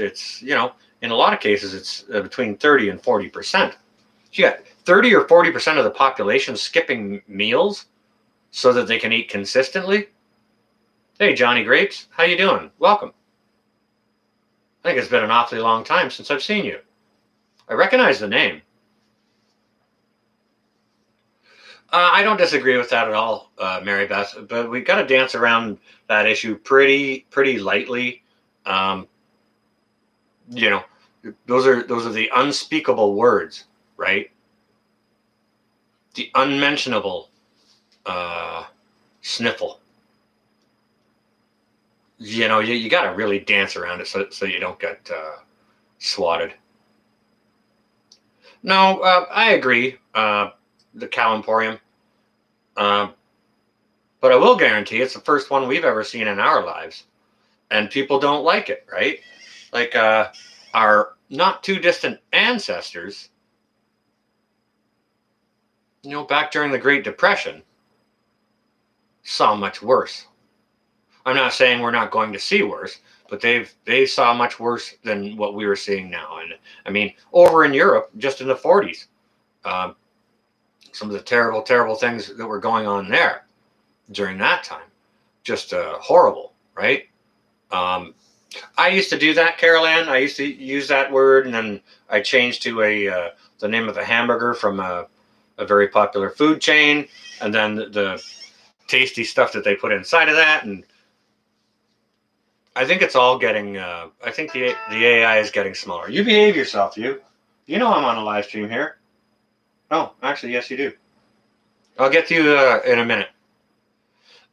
in a lot of cases, it's between 30 and 40%. You got 30 or 40% of the population skipping meals so that they can eat consistently. Hey, Johnny Grapes, how you doing? Welcome. I think it's been an awfully long time since I've seen you. I recognize the name. I don't disagree with that at all, Mary Beth, but we got to dance around that issue pretty lightly. Those are the unspeakable words, right? The unmentionable sniffle. You got to really dance around it so you don't get swatted. No, I agree. The Cow Emporium. Uh, but I will guarantee it's the first one we've ever seen in our lives. And people don't like it, right? Like our not too distant ancestors, back during the Great Depression, saw much worse. I'm not saying we're not going to see worse, but they saw much worse than what we were seeing now. And I mean, over in Europe, just in the 40s, um, some of the terrible, terrible things that were going on there during that time, just horrible, right? Um, I used to do that, Carol Ann. I used to use that word, and then I changed to the name of the hamburger from a very popular food chain, and then the tasty stuff that they put inside of that. And I think it's all getting. I think the AI is getting smaller. You behave yourself, you. You know I'm on a live stream here. Oh, actually, yes, you do. I'll get to you in a minute.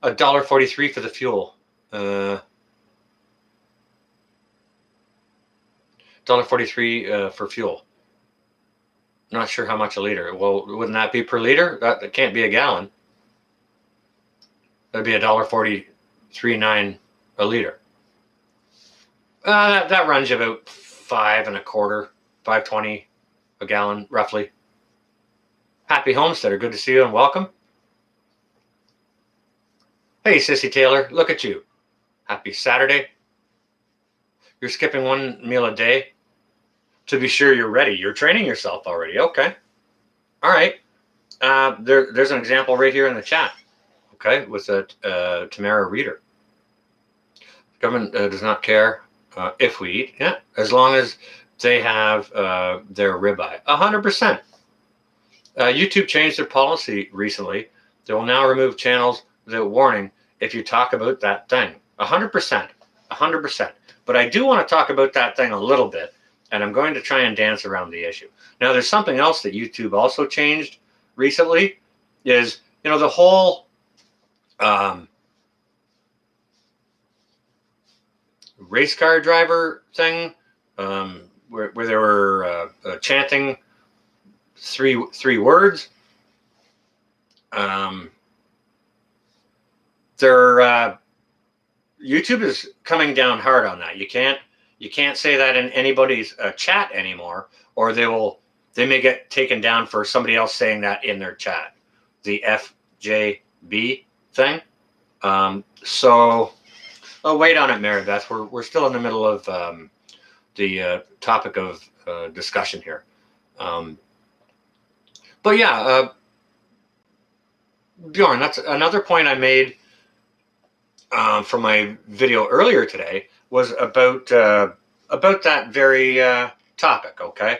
$1.43 for the fuel. $1.43 for fuel. Not sure how much a liter. Well, wouldn't that be per liter? That can't be a gallon. That'd be $1.43.9 a liter. That runs about $5.25, $5.20 a gallon, roughly. Happy Homesteader, good to see you and welcome. Hey, Sissy Taylor, look at you. Happy Saturday. You're skipping one meal a day to be sure you're ready. You're training yourself already. Okay. All right. There's an example right here in the chat. Okay, with a Tamara Reader. Government does not care if we eat. Yeah, as long as they have their ribeye. 100%. YouTube changed their policy recently. They will now remove channels without warning if you talk about that thing. 100%. 100%. But I do want to talk about that thing a little bit, and I'm going to try and dance around the issue. Now, there's something else that YouTube also changed recently is, the whole race car driver thing where they were chanting three words. YouTube is coming down hard on that. You can't say that in anybody's chat anymore, or they may get taken down for somebody else saying that in their chat. The FJB thing. So wait on it, Mary Beth. We're still in the middle of the topic of discussion here. But yeah, Bjorn, that's another point I made from my video earlier today was about that very topic. Okay,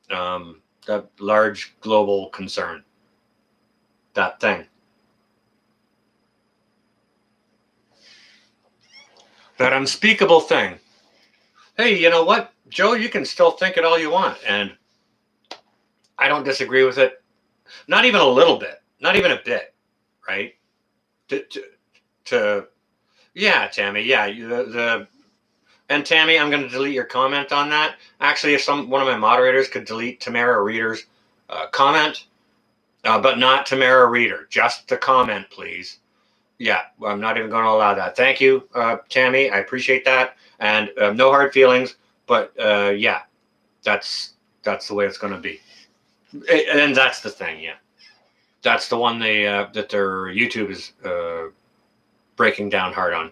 that large global concern, that thing, that unspeakable thing. Hey, you know what, Joe? You can still think it all you want, and I don't disagree with it. Not even a little bit. Not even a bit. Right? Yeah, Tammy. Yeah, and Tammy, I'm going to delete your comment on that. Actually, if one of my moderators could delete Tamara Reader's comment, but not Tamara Reader, just the comment, please. Yeah, I'm not even going to allow that. Thank you, Tammy. I appreciate that, and no hard feelings. But yeah, that's the way it's going to be, and that's the thing. Yeah, that's the one that their YouTube is breaking down hard on.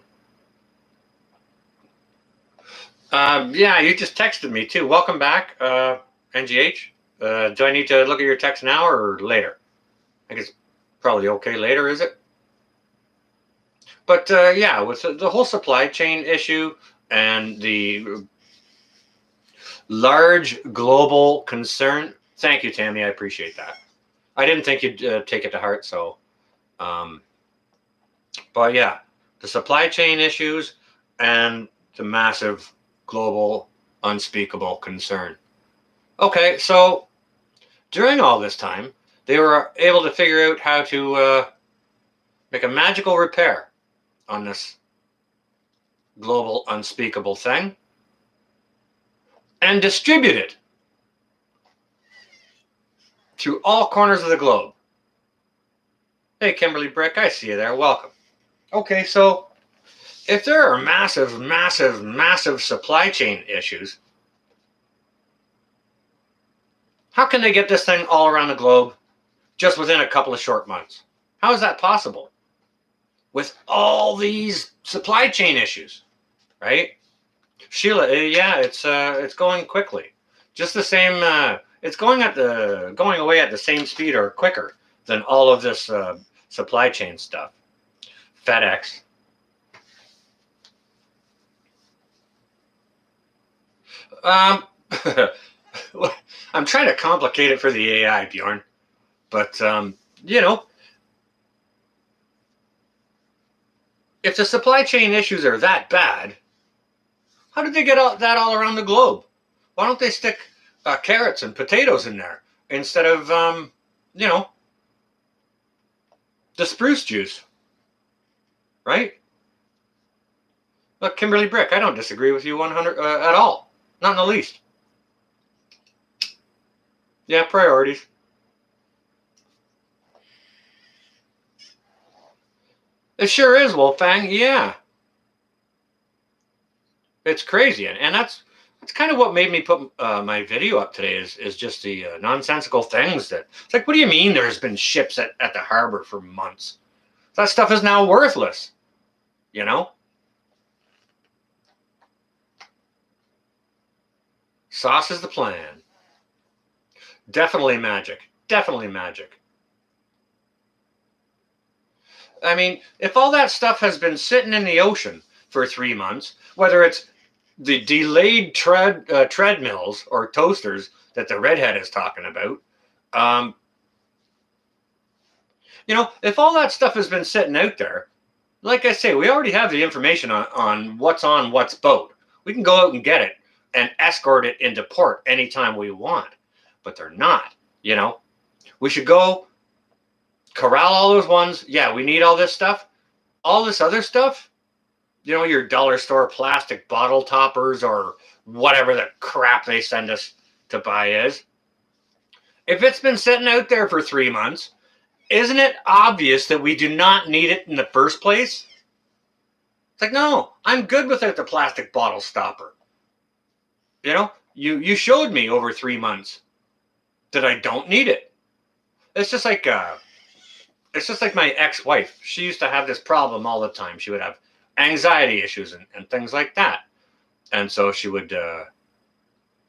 Yeah, you just texted me too. Welcome back, NGH. Do I need to look at your text now or later? I think it's probably okay later, is it? But yeah, with the whole supply chain issue and the large global concern. Thank you, Tammy. I appreciate that. I didn't think you'd take it to heart, so. But yeah, the supply chain issues and the massive global unspeakable concern. Okay, so during all this time, they were able to figure out how to make a magical repair on this global unspeakable thing and distribute it through all corners of the globe. Hey, Kimberly Brick, I see you there. Welcome. Okay, so if there are massive, massive, massive supply chain issues, how can they get this thing all around the globe just within a couple of short months? How is that possible? With all these supply chain issues, right? Sheila, yeah, it's going quickly. Just the same. It's going away at the same speed or quicker than all of this supply chain stuff. FedEx. Um, I'm trying to complicate it for the AI, Bjorn, but you know, if the supply chain issues are that bad, how did they get that all around the globe? Why don't they stick carrots and potatoes in there instead of, the spruce juice, right? Look, Kimberly Brick, I don't disagree with you 100 at all. Not in the least. Yeah, priorities. It sure is, Wolfgang. Yeah. It's crazy. And that's kind of what made me put my video up today is just the nonsensical things that, it's like, what do you mean there's been ships at the harbor for months? That stuff is now worthless, you know? Sauce is the plan. Definitely magic. Definitely magic. I mean, if all that stuff has been sitting in the ocean for 3 months, whether it's the delayed treadmills or toasters that the redhead is talking about, um, if all that stuff has been sitting out there, like I say, we already have the information on what's boat. We can go out and get it and escort it into port anytime we want, but they're not, We should go corral all those ones. Yeah, we need all this stuff. All this other stuff, your dollar store plastic bottle toppers or whatever the crap they send us to buy is. If it's been sitting out there for 3 months, isn't it obvious that we do not need it in the first place? It's like, no, I'm good without the plastic bottle stopper. You showed me over 3 months that I don't need it. It's just like my ex-wife. She used to have this problem all the time. She would have anxiety issues and things like that. And so she would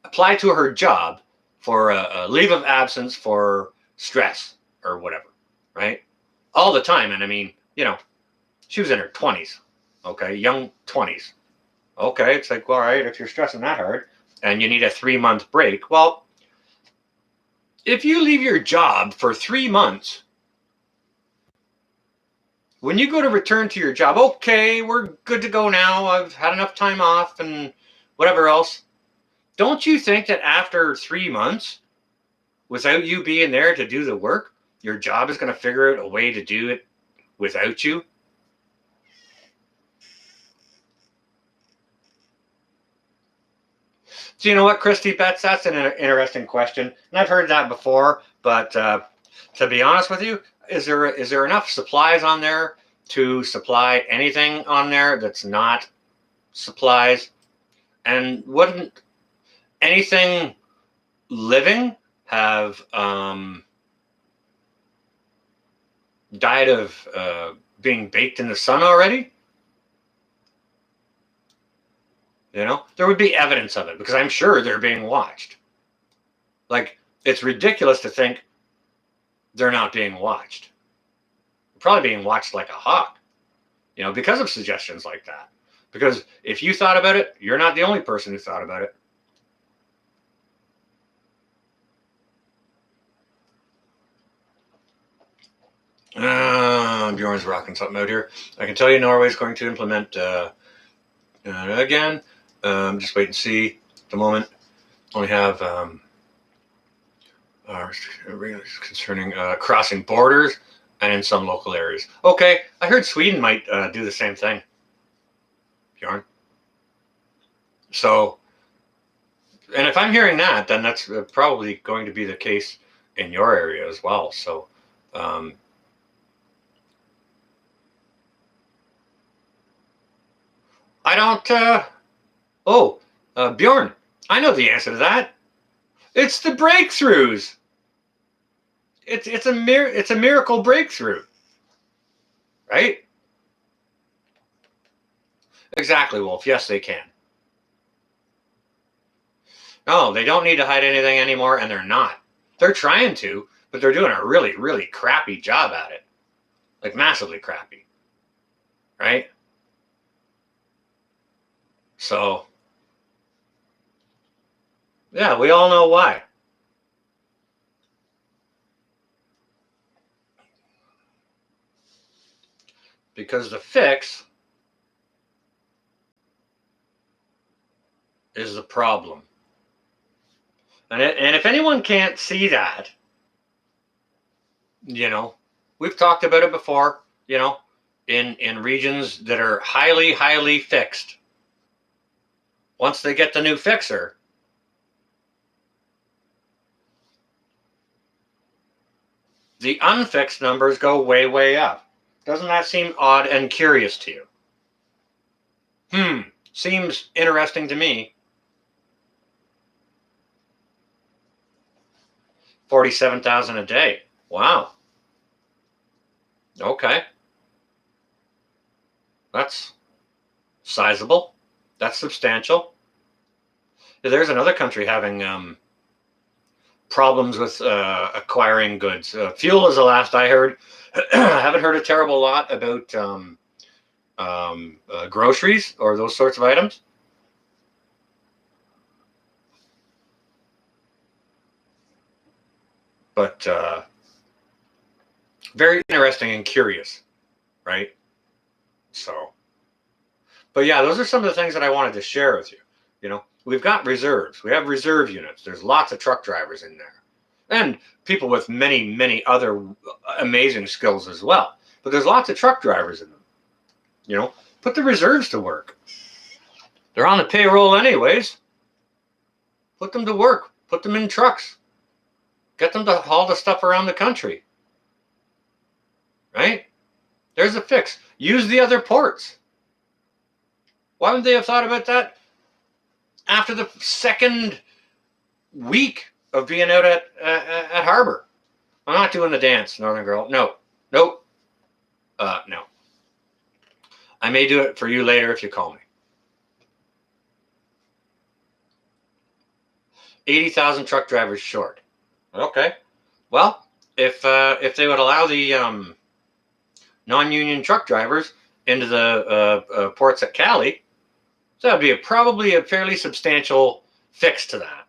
apply to her job for a leave of absence for stress or whatever, right? All the time. And I mean, she was in her 20s, okay, young 20s. Okay, it's like, well, all right, if you're stressing that hard and you need a 3-month break, well, if you leave your job for 3 months, when you go to return to your job, okay, we're good to go now. I've had enough time off and whatever else. Don't you think that after 3 months, without you being there to do the work, your job is going to figure out a way to do it without you? So you know what, Christy Betts, that's an interesting question. And I've heard that before, but to be honest with you, is there enough supplies on there to supply anything on there that's not supplies? And wouldn't anything living have died of being baked in the sun already? There would be evidence of it because I'm sure they're being watched. Like, it's ridiculous to think they're not being watched. They're probably being watched like a hawk, because of suggestions like that. Because if you thought about it, you're not the only person who thought about it. Bjorn's rocking something out here. I can tell you Norway's going to implement again. Just wait and see. At the moment, only have concerning crossing borders and in some local areas. Okay, I heard Sweden might do the same thing, Bjorn. So, and if I'm hearing that, then that's probably going to be the case in your area as well. So I don't. Bjorn, I know the answer to that. It's the breakthroughs. It's a miracle breakthrough, right? Exactly, Wolf. Yes, they can. No, they don't need to hide anything anymore, and they're not. They're trying to, but they're doing a really, really crappy job at it. Like massively crappy. Right? So, yeah, we all know why. Because the fix is the problem. And if anyone can't see that, we've talked about it before, in regions that are highly, highly fixed. Once they get the new fixer, the unfixed numbers go way, way up. Doesn't that seem odd and curious to you? Seems interesting to me. 47,000 a day. Wow. Okay. That's sizable. That's substantial. There's another country having problems with acquiring goods. Fuel is the last I heard. I haven't heard a terrible lot about groceries or those sorts of items. But very interesting and curious, right? So, but yeah, those are some of the things that I wanted to share with you. We've got reserves. We have reserve units. There's lots of truck drivers in there, and people with many, many other amazing skills as well. But there's lots of truck drivers in them. Put the reserves to work. They're on the payroll anyways. Put them to work. Put them in trucks. Get them to haul the stuff around the country. Right? There's a fix. Use the other ports. Why wouldn't they have thought about that after the second week of being out at Harbor? I'm not doing the dance, Northern Girl. No. Nope. No. I may do it for you later if you call me. 80,000 truck drivers short. Okay. Well, if they would allow the non-union truck drivers into the ports at Cali, so that would be probably a fairly substantial fix to that,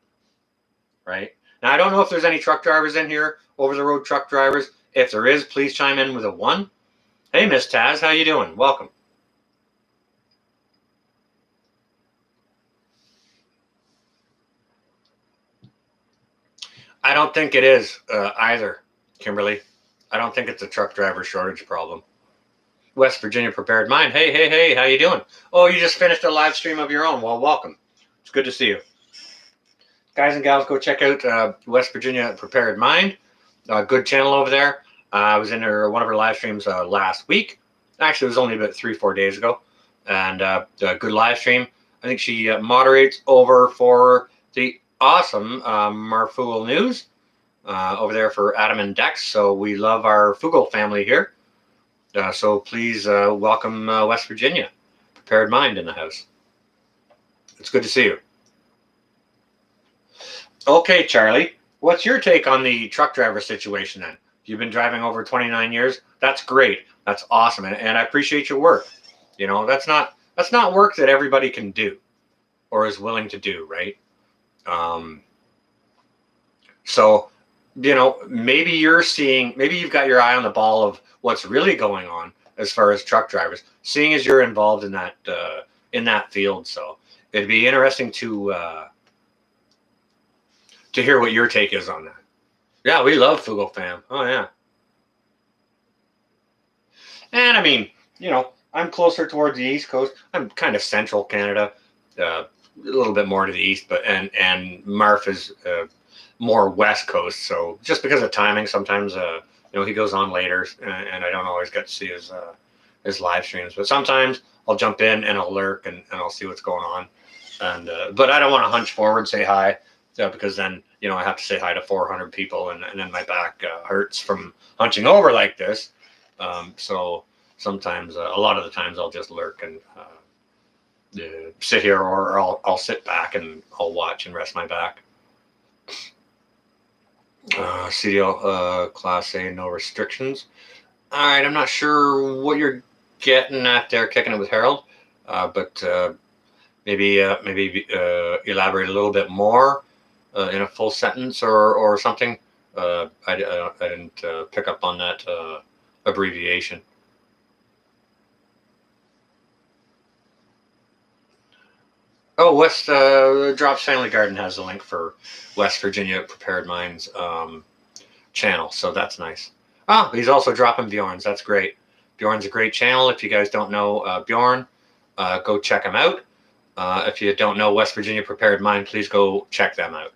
right? Now, I don't know if there's any truck drivers in here, over-the-road truck drivers. If there is, please chime in with a 1. Hey, Miss Taz, how you doing? Welcome. I don't think it is either, Kimberly. I don't think it's a truck driver shortage problem. West Virginia Prepared Mind. Hey, how you doing? Oh, you just finished a live stream of your own. Well, welcome. It's good to see you. Guys and gals, go check out West Virginia Prepared Mind. Good channel over there. I was in one of her live streams last week. Actually, it was only about 3-4 days ago. And good live stream. I think she moderates over for the awesome Marfugal News over there for Adam and Dex. So we love our Fugal family here. So please welcome West Virginia. Prepared Mind in the house. It's good to see you. Okay, Charlie, what's your take on the truck driver situation then? You've been driving over 29 years. That's great. That's awesome. And I appreciate your work. That's not work that everybody can do or is willing to do, right? So, maybe you've got your eye on the ball of what's really going on as far as truck drivers, seeing as you're involved in that field. So it'd be interesting to hear what your take is on that. Yeah, we love Fugal fam. Oh yeah. And I mean, I'm closer towards the East Coast. I'm kind of central Canada, a little bit more to the east, but and Marf is more West Coast. So just because of timing, sometimes he goes on later, and I don't always get to see his live streams. But sometimes I'll jump in and I'll lurk and I'll see what's going on. And but I don't want to hunch forward, say hi, because then I have to say hi to 400 people, and then my back hurts from hunching over like this. So sometimes, a lot of the times, I'll just lurk and sit here, or I'll sit back and I'll watch and rest my back. CDL Class A, no restrictions. All right, I'm not sure what you're getting at there, kicking it with Harold, but maybe elaborate a little bit more in a full sentence or something. I didn't pick up on that abbreviation. Oh, West Drops Family Garden has a link for West Virginia Prepared Minds channel, so that's nice. Oh, he's also dropping Bjorn's. That's great. Bjorn's a great channel. If you guys don't know Bjorn, go check him out. If you don't know West Virginia Prepared Mind, please go check them out.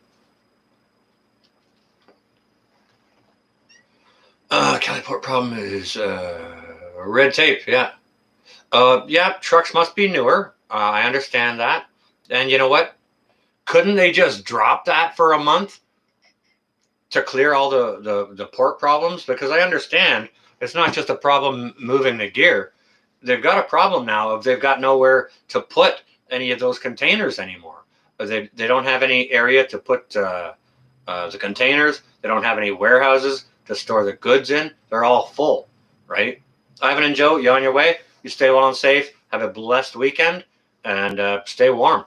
Kellyport problem is red tape. Yeah. Yeah, trucks must be newer. I understand that. And you know what? Couldn't they just drop that for a month to clear all the port problems? Because I understand it's not just a problem moving the gear. They've got a problem now of they've got nowhere to put any of those containers anymore. They don't have any area to put the containers. They don't have any warehouses to store the goods in. They're all full, right? Ivan and Joe, you on your way? You stay well and safe. Have a blessed weekend, and stay warm.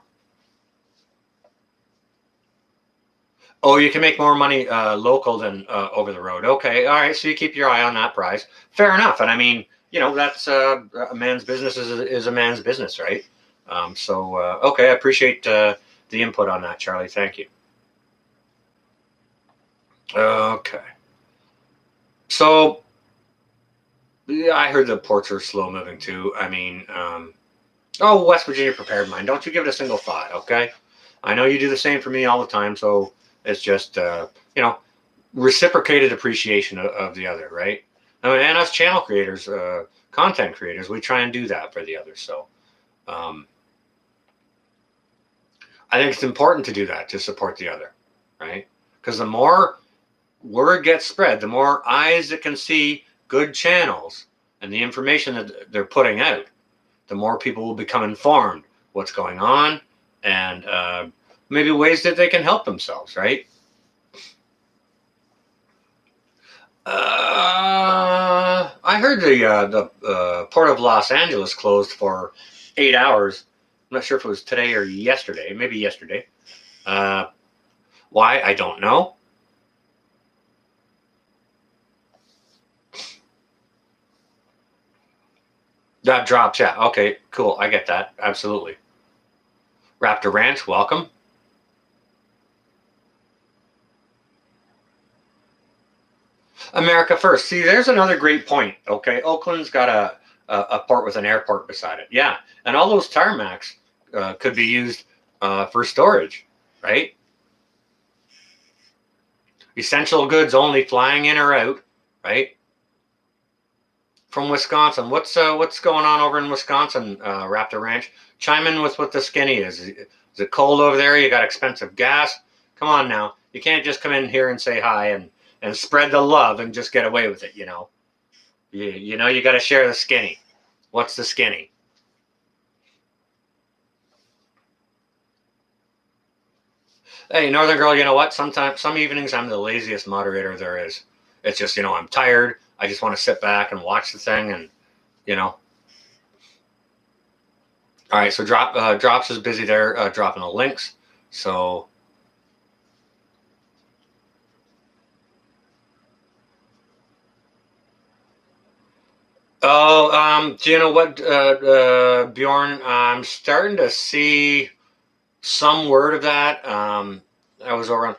Oh, you can make more money local than over the road. Okay, all right. So you keep your eye on that prize. Fair enough. And I mean, that's a man's business is a man's business, right? Okay, I appreciate the input on that, Charlie. Thank you. Okay. So, yeah, I heard the ports are slow moving too. I mean, West Virginia Prepared Mind. Don't you give it a single thought, okay? I know you do the same for me all the time, so it's just, reciprocated appreciation of the other, right? I mean, and us channel creators, content creators, we try and do that for the others. So, I think it's important to do that, to support the other, right? Because the more word gets spread, the more eyes that can see good channels and the information that they're putting out, the more people will become informed what's going on and maybe ways that they can help themselves, right? I heard the Port of Los Angeles closed for 8 hours. I'm not sure if it was today or yesterday, maybe yesterday. Why? I don't know. That drops, yeah. Okay, cool. I get that. Absolutely. Raptor Ranch, welcome. America first. See, there's another great point. Okay, Oakland's got a port with an airport beside it. Yeah, and all those tarmacs could be used for storage, right? Essential goods only flying in or out, right? From Wisconsin. What's going on over in Wisconsin, Raptor Ranch? Chime in with what the skinny is. Is it cold over there? You got expensive gas? Come on now. You can't just come in here and say hi and spread the love and just get away with it, You got to share the skinny. What's the skinny? Hey, Northern Girl, you know what? Sometimes, some evenings, I'm the laziest moderator there is. It's just, I'm tired. I just want to sit back and watch the thing and, All right, so Drops is busy there dropping the links. So do you know what, Bjorn? I'm starting to see some word of that. I was over on.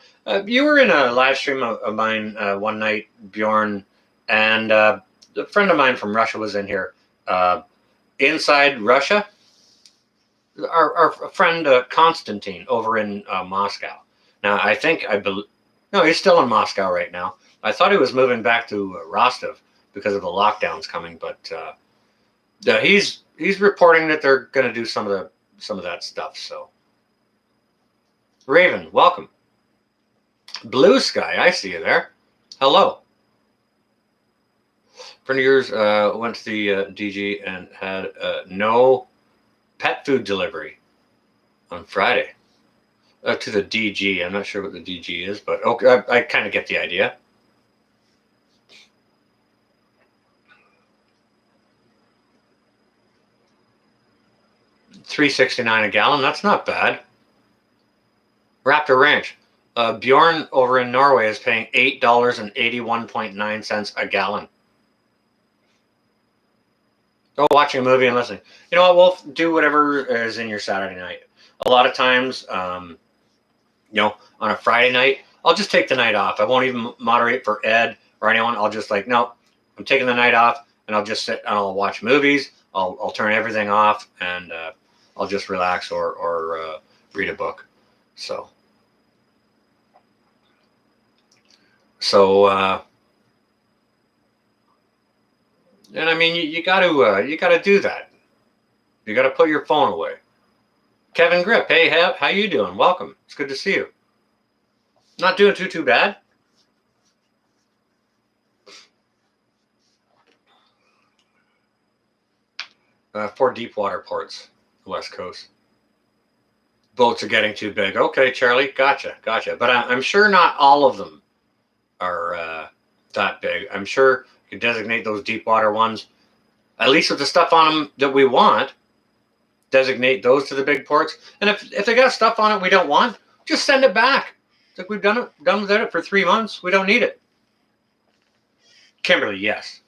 You were in a live stream of mine one night, Bjorn, and a friend of mine from Russia was in here. Inside Russia, our friend Constantine over in Moscow. Now, I think No, he's still in Moscow right now. I thought he was moving back to Rostov because of the lockdowns coming, but yeah, he's reporting that they're going to do some of that stuff. So, Raven, welcome. Blue Sky, I see you there. Hello. Friend of yours went to the DG and had no pet food delivery on Friday to the DG. I'm not sure what the DG is, but okay, I kind of get the idea. $3.69 a gallon. That's not bad. Raptor Ranch. Bjorn over in Norway is paying $8.81.9 a gallon. Oh, watching a movie and listening. You know what, Wolf? Do whatever is in your Saturday night. A lot of times, on a Friday night, I'll just take the night off. I won't even moderate for Ed or anyone. I'll just no, I'm taking the night off, and I'll just sit and I'll watch movies. I'll turn everything off, and I'll just relax or read a book. So and I mean, you got to do that. You got to put your phone away. Kevin Grip, hey, how you doing? Welcome. It's good to see you. Not doing too bad. Four deep water ports, West Coast. Boats are getting too big. Okay, Charlie, gotcha. But I'm sure not all of them are that big. I'm sure you can designate those deep water ones, at least with the stuff on them that we want. Designate those to the big ports, and if they got stuff on it we don't want, just send it back. It's like we've done without it for 3 months. We don't need it. Kimberly, yes.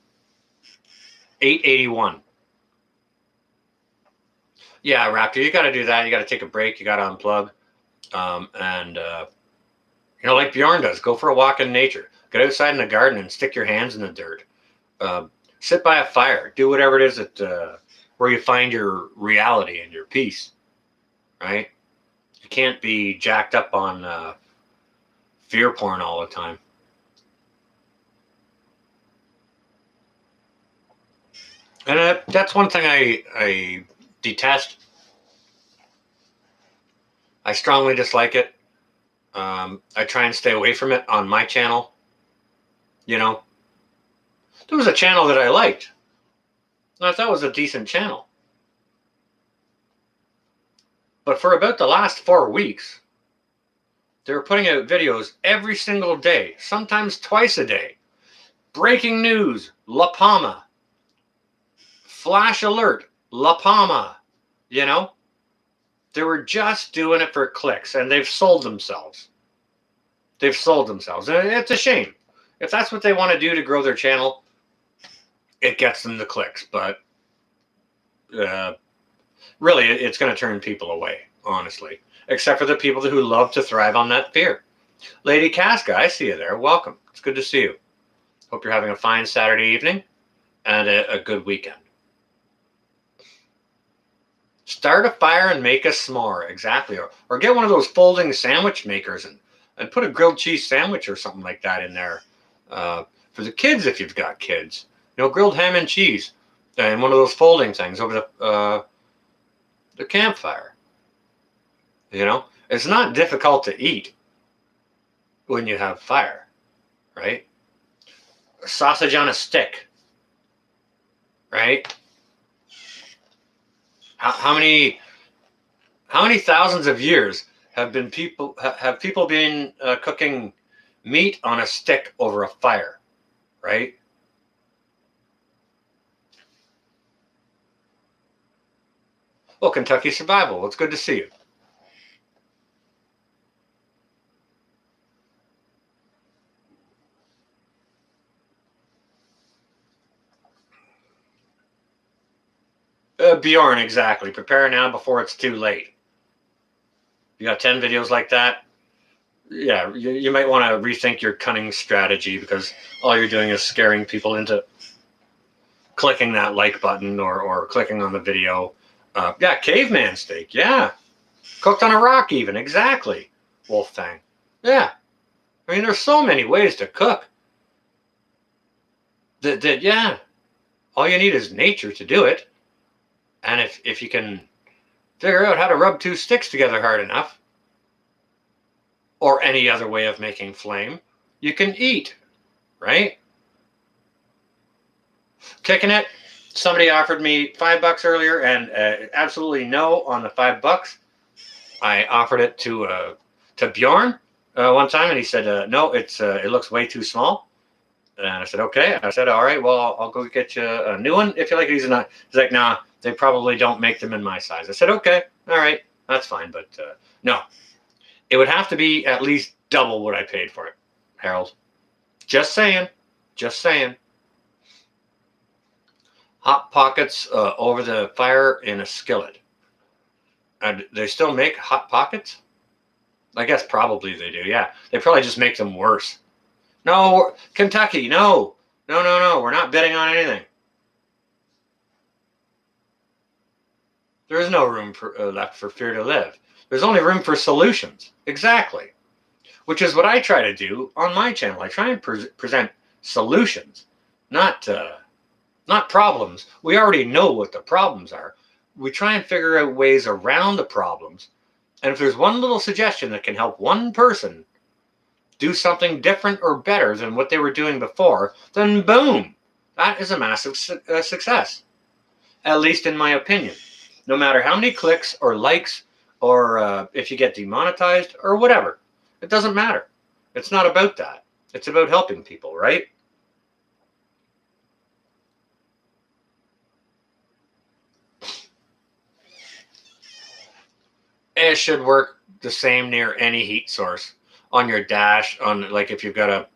881. Yeah, Raptor, you got to do that. You got to take a break. You got to unplug, and like Bjorn does, go for a walk in nature. Get outside in the garden and stick your hands in the dirt. Sit by a fire. Do whatever it is that where you find your reality and your peace. Right? You can't be jacked up on fear porn all the time. And that's one thing I detest. I strongly dislike it. I try and stay away from it on my channel. There was a channel that I liked. I thought it was a decent channel. But for about the last 4 weeks, they were putting out videos every single day, sometimes twice a day. Breaking news, La Palma. Flash alert, La Palma. They were just doing it for clicks, and they've sold themselves. And it's a shame. If that's what they want to do to grow their channel, it gets them the clicks. But really, it's going to turn people away, honestly. Except for the people who love to thrive on that fear. Lady Casca, I see you there. Welcome. It's good to see you. Hope you're having a fine Saturday evening and a good weekend. Start a fire and make a s'more. Exactly. Or get one of those folding sandwich makers and put a grilled cheese sandwich or something like that in there. For the kids, if you've got kids. Grilled ham and cheese and one of those folding things over the campfire. It's not difficult to eat when you have fire, right? Sausage on a stick, right? How many thousands of years have people been cooking meat on a stick over a fire, right? Well, Kentucky Survival, it's good to see you. Bjorn, exactly. Prepare now before it's too late. You got 10 videos like that? Yeah, you might want to rethink your cunning strategy, because all you're doing is scaring people into clicking that like button or clicking on the video. Yeah, caveman steak. Yeah. Cooked on a rock even. Exactly. Wolf Fang. Yeah. I mean, there's so many ways to cook that yeah, all you need is nature to do it. And if you can figure out how to rub two sticks together hard enough, or any other way of making flame, you can eat, right? Kicking it. Somebody offered me $5 earlier, and absolutely no on the $5. I offered it to Bjorn one time, and he said no, it looks way too small. And I said okay. I said all right, well I'll go get you a new one if you like it. He's like nah, they probably don't make them in my size. I said okay, all right, that's fine, but no, it would have to be at least double what I paid for it, Harold. Just saying, just saying. Hot pockets over the fire in a skillet. They still make hot pockets? I guess probably they do. Yeah, they probably just make them worse. No, Kentucky, no, no, no, no. We're not bidding on anything. There is no room left for fear to live. There's only room for solutions. Exactly. Which is what I try to do on my channel. I try and present solutions, not not problems. We already know what the problems are. We try and figure out ways around the problems. And if there's one little suggestion that can help one person do something different or better than what they were doing before, then boom, that is a massive success. At least in my opinion. No matter how many clicks or likes or if you get demonetized or whatever, it doesn't matter. It's not about that. It's about helping people, right? It should work the same near any heat source on your dash, on like if you've got a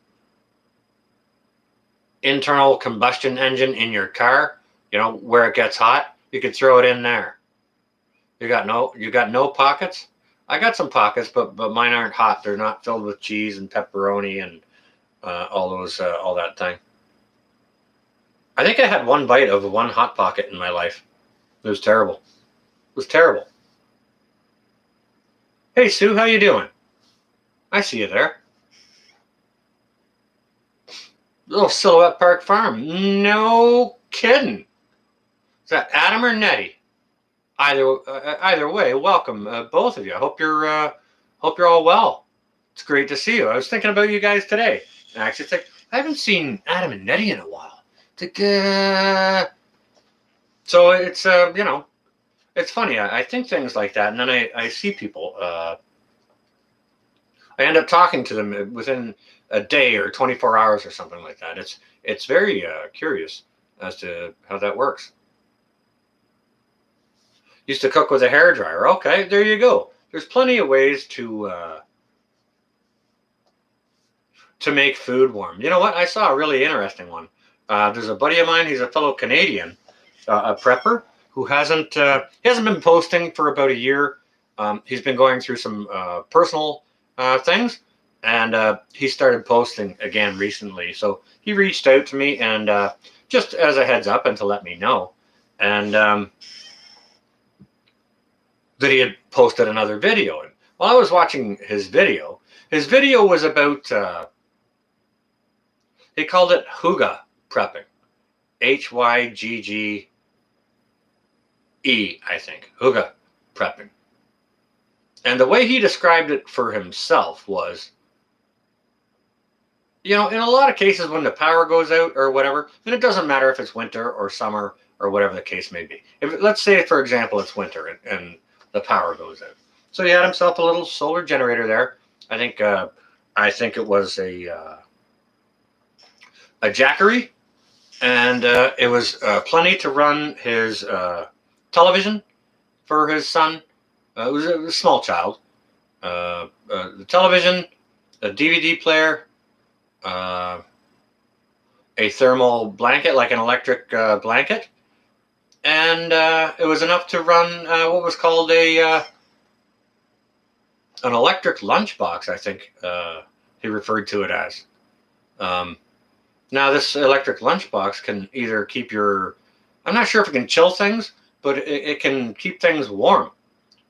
internal combustion engine in your car, you know, where it gets hot, you could throw it in there. You got no pockets? I got some pockets, but mine aren't hot. They're not filled with cheese and pepperoni and all that thing. I think I had one bite of one hot pocket in my life. It was terrible. It was terrible. Hey Sue, how you doing? I see you there. Little Silhouette Park Farm. No kidding. Is that Adam or Nettie? Either way, welcome both of you. I hope you're all well. It's great to see you. I was thinking about you guys today. Actually, it's like I haven't seen Adam and Nettie in a while. It's like, so it's you know, it's funny. I think things like that, and then I see people. I end up talking to them within a day or 24 hours or something like that. It's very curious as to how that works. Used to cook with a hairdryer. Okay, there you go. There's plenty of ways to make food warm. You know what? I saw a really interesting one. There's a buddy of mine. He's a fellow Canadian, a prepper who hasn't been posting for about a year. He's been going through some personal things, and he started posting again recently. So he reached out to me, and just as a heads up and to let me know, and that he had posted another video. And while I was watching his video was about he called it hygge prepping, Hygge, I think, hygge prepping. And the way he described it for himself was, you know, in a lot of cases when the power goes out or whatever, then it doesn't matter if it's winter or summer or whatever the case may be. If, let's say, for example, it's winter and the power goes out. So he had himself a little solar generator there. I think it was a Jackery, and it was plenty to run his television for his son. It was a small child. The television, a DVD player, a thermal blanket, like an electric blanket, and it was enough to run what was called an electric lunchbox, I think he referred to it as. Now, this electric lunchbox can either keep your, I'm not sure if it can chill things, but it can keep things warm.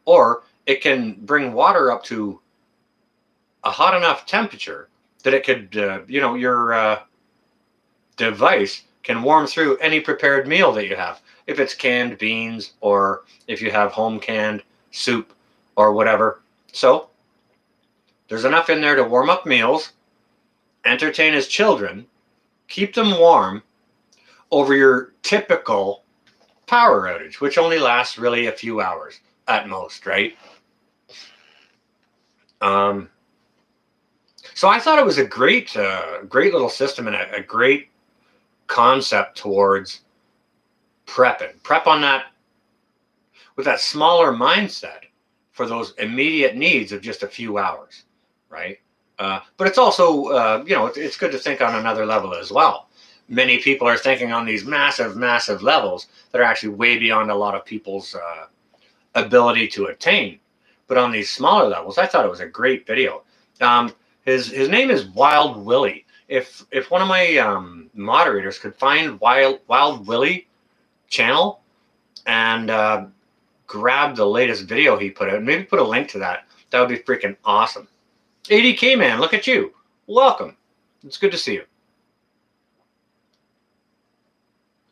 Or it can bring water up to a hot enough temperature that it could, your device can warm through any prepared meal that you have. If it's canned beans or if you have home canned soup or whatever. So there's enough in there to warm up meals, entertain his children, keep them warm over your typical power outage, which only lasts really a few hours at most, right? So I thought it was a great little system and a great concept towards prepping. Prep on that with that smaller mindset for those immediate needs of just a few hours, right? But it's also, it's good to think on another level as well. Many people are thinking on these massive, massive levels that are actually way beyond a lot of people's ability to attain. But on these smaller levels, I thought it was a great video. His name is Wild Willie. If one of my moderators could find Wild Willie channel and grab the latest video he put out, and maybe put a link to that, that would be freaking awesome. ADK man, look at you. Welcome. It's good to see you.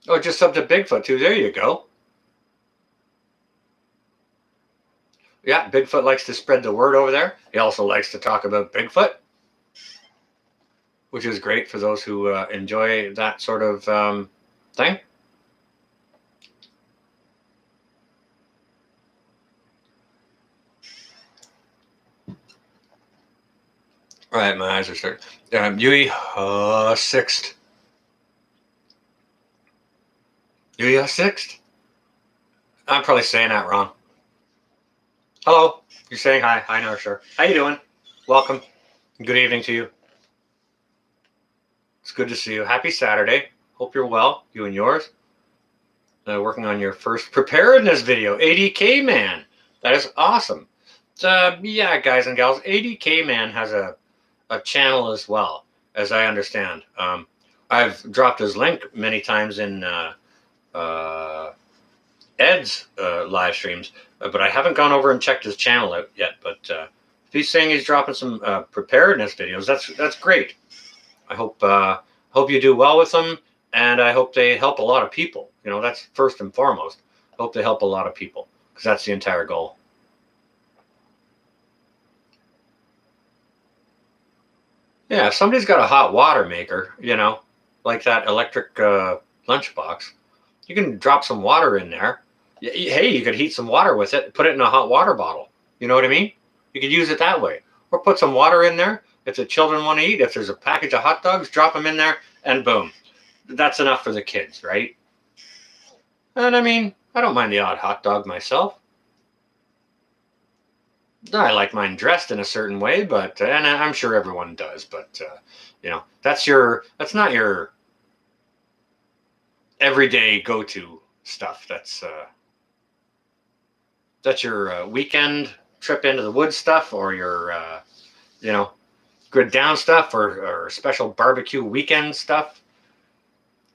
Oh, just subbed to Bigfoot too. There you go. Yeah, Bigfoot likes to spread the word over there. He also likes to talk about Bigfoot, which is great for those who enjoy that sort of thing. All right, my eyes are starting. Yui sixth. Yui sixth? I'm probably saying that wrong. Hello. You're saying hi. Hi, Narsher. How you doing? Welcome. Good evening to you. It's good to see you. Happy Saturday. Hope you're well, you and yours. Working on your first preparedness video. ADK man. That is awesome. Yeah, guys and gals, ADK man has a channel as well, as I understand. I've dropped his link many times in Ed's live streams, but I haven't gone over and checked his channel out yet. But if he's saying he's dropping some preparedness videos, that's great. I hope you do well with them, and I hope they help a lot of people. That's first and foremost. I hope they help a lot of people, because that's the entire goal. Yeah, if somebody's got a hot water maker, like that electric lunchbox, you can drop some water in there. Hey, you could heat some water with it, put it in a hot water bottle. You know what I mean? You could use it that way. Or put some water in there. If the children want to eat, if there's a package of hot dogs, drop them in there, and boom. That's enough for the kids, right? And I mean, I don't mind the odd hot dog myself. I like mine dressed in a certain way, but and I'm sure everyone does. But that's not your everyday go-to stuff. That's your weekend trip into the woods stuff, or your good down stuff, or special barbecue weekend stuff.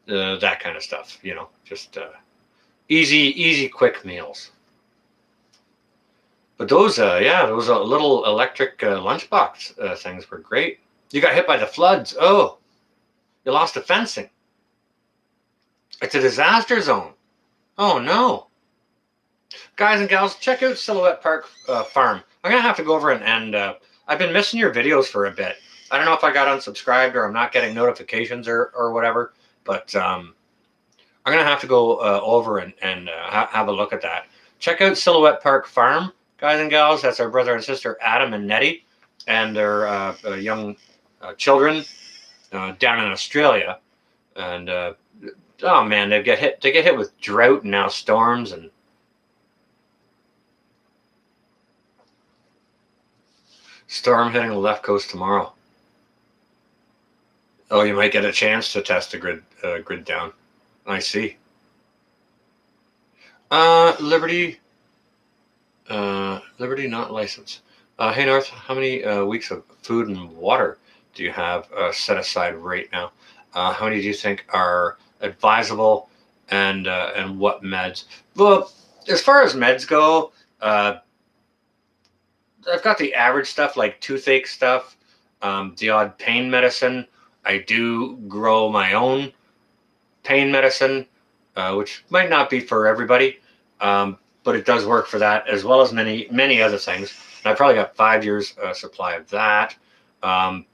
That kind of stuff. Just easy, quick meals. But those little electric lunchbox things were great. You got hit by the floods. Oh, you lost the fencing. It's a disaster zone. Oh, no. Guys and gals, check out Silhouette Park Farm. I'm going to have to go over and I've been missing your videos for a bit. I don't know if I got unsubscribed or I'm not getting notifications or whatever, but I'm going to have to go over and have a look at that. Check out Silhouette Park Farm. Guys and gals, that's our brother and sister Adam and Nettie and their young children down in Australia. And oh man, they get hit with drought and now storms, and storm hitting the left coast tomorrow. Oh, you might get a chance to test the grid down. I see. Liberty not licensed. Hey North, how many weeks of food and water do you have set aside right now? How many do you think are advisable, and what meds? Well, as far as meds go, I've got the average stuff like toothache stuff, The odd pain medicine. I do grow my own pain medicine, which might not be for everybody, but it does work for that as well as many other things. And I probably got 5 years supply of that. Um,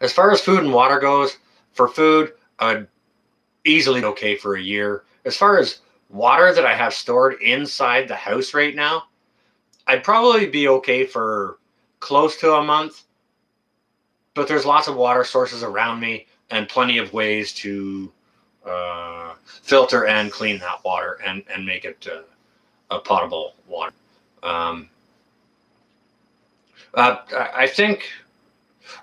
as far as food and water goes, for food, easily okay for a year. As far as water that I have stored inside the house right now, I'd probably be okay for close to a month, but there's lots of water sources around me and plenty of ways to filter and clean that water and make it a potable water. Um, I think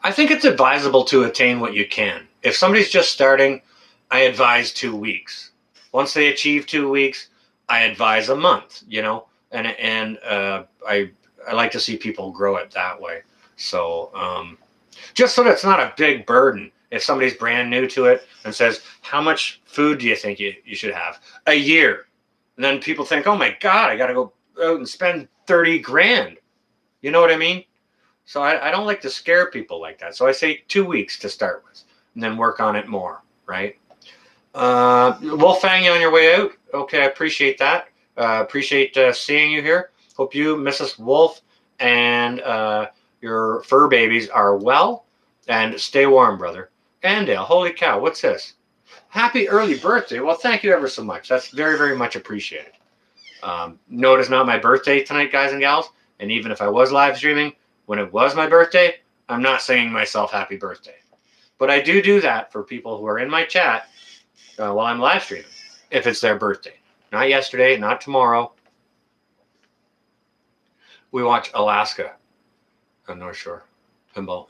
it's advisable to attain what you can. If somebody's just starting, I advise 2 weeks. Once they achieve 2 weeks, I advise a month. And I like to see people grow it that way. So just so that it's not a big burden. If somebody's brand new to it and says, how much food do you think you should have? A year. And then people think, oh my God, I got to go out and spend 30 grand. You know what I mean? So I don't like to scare people like that. So I say 2 weeks to start with and then work on it more, right? Wolfgang, you on your way out? Okay, I appreciate that. Appreciate seeing you here. Hope you, Mrs. Wolf, and your fur babies are well. And stay warm, brother. Andale, holy cow, what's this? Happy early birthday. Well, thank you ever so much. That's very, very much appreciated. No, it is not my birthday tonight, guys and gals. And even if I was live streaming, when it was my birthday, I'm not singing myself happy birthday. But I do that for people who are in my chat while I'm live streaming, if it's their birthday. Not yesterday, not tomorrow. We watch Alaska on North Shore. Pinball.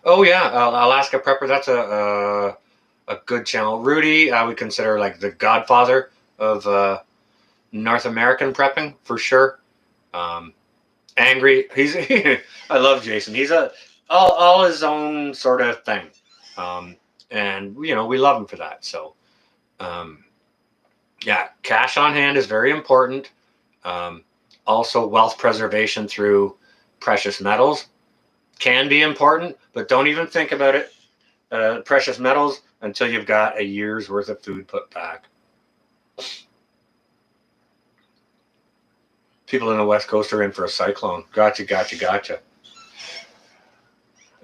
Oh yeah, Alaska Prepper. That's a good channel. Rudy, I would consider like the godfather of North American prepping for sure. Angry. I love Jason. He's all his own sort of thing, and we love him for that. So, yeah, cash on hand is very important. Also, wealth preservation through precious metals can be important, but don't even think about it. Precious metals until you've got a year's worth of food put back. People in the West Coast are in for a cyclone. Gotcha.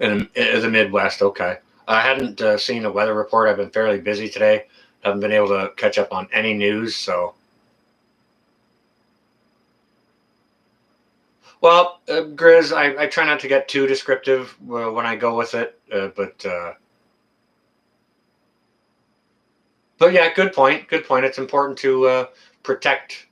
In the Midwest, okay. I hadn't seen a weather report. I've been fairly busy today. Haven't been able to catch up on any news, so. Well, Grizz, I try not to get too descriptive when I go with it, but yeah, good point. It's important to protect,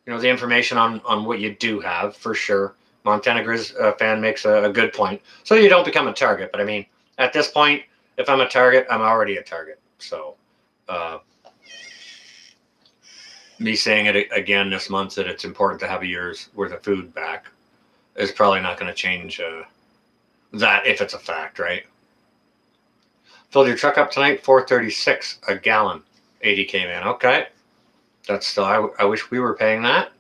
the information on what you do have for sure. Montana Grizz fan makes a good point. So you don't become a target. But I mean, at this point, if I'm a target, I'm already a target. So me saying it again this month that it's important to have a year's worth of food back is probably not going to change that if it's a fact, right? Filled your truck up tonight, $4.36 a gallon, 80K man. Okay. That's still, I wish we were paying that.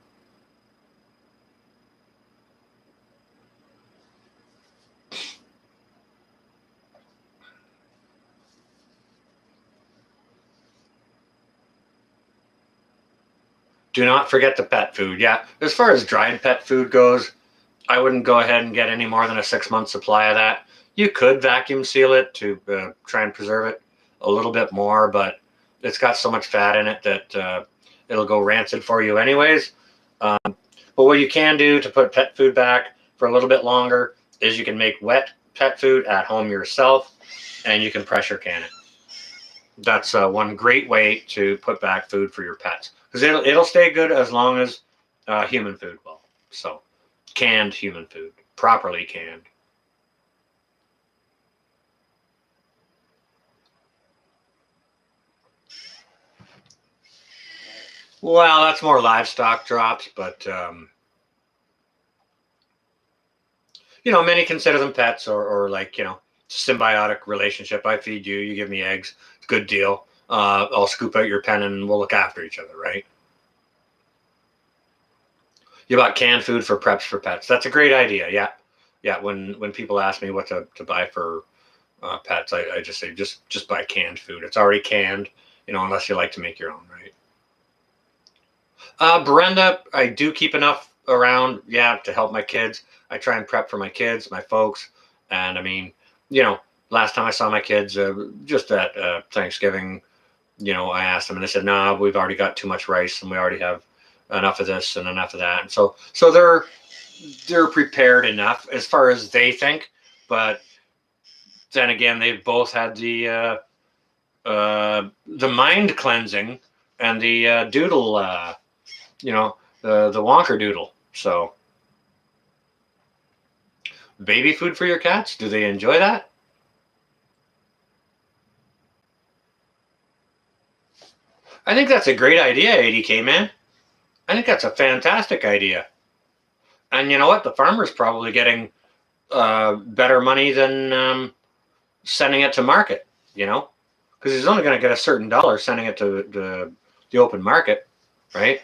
Do not forget the pet food. Yeah, as far as dried pet food goes, I wouldn't go ahead and get any more than a 6-month supply of that. You could vacuum seal it to try and preserve it a little bit more, but it's got so much fat in it that it'll go rancid for you anyways. But what you can do to put pet food back for a little bit longer is you can make wet pet food at home yourself, and you can pressure can it. That's one great way to put back food for your pets, because it'll stay good as long as human food will. So canned human food, properly canned. Well, that's more livestock drops, but many consider them pets or like, symbiotic relationship. I feed you, you give me eggs. It's a good deal. I'll scoop out your pen and we'll look after each other, right? You bought canned food for preps for pets. That's a great idea. Yeah. yeah, when people ask me what to buy for pets, I just say just buy canned food. It's already canned, unless you like to make your own, right? Brenda, I do keep enough around, yeah, to help my kids. I try and prep for my kids, my folks, and I mean, you know, last time I saw my kids, just at Thanksgiving, I asked them, and they said, "No, we've already got too much rice, and we already have enough of this and enough of that." And so they're prepared enough as far as they think, but then again, they've both had the mind cleansing and the doodle, the Wonker doodle. So, baby food for your cats? Do they enjoy that? I think that's a great idea, ADK man. I think that's a fantastic idea. And you know what? The farmer's probably getting better money than sending it to market. Because he's only going to get a certain dollar sending it to the open market, right?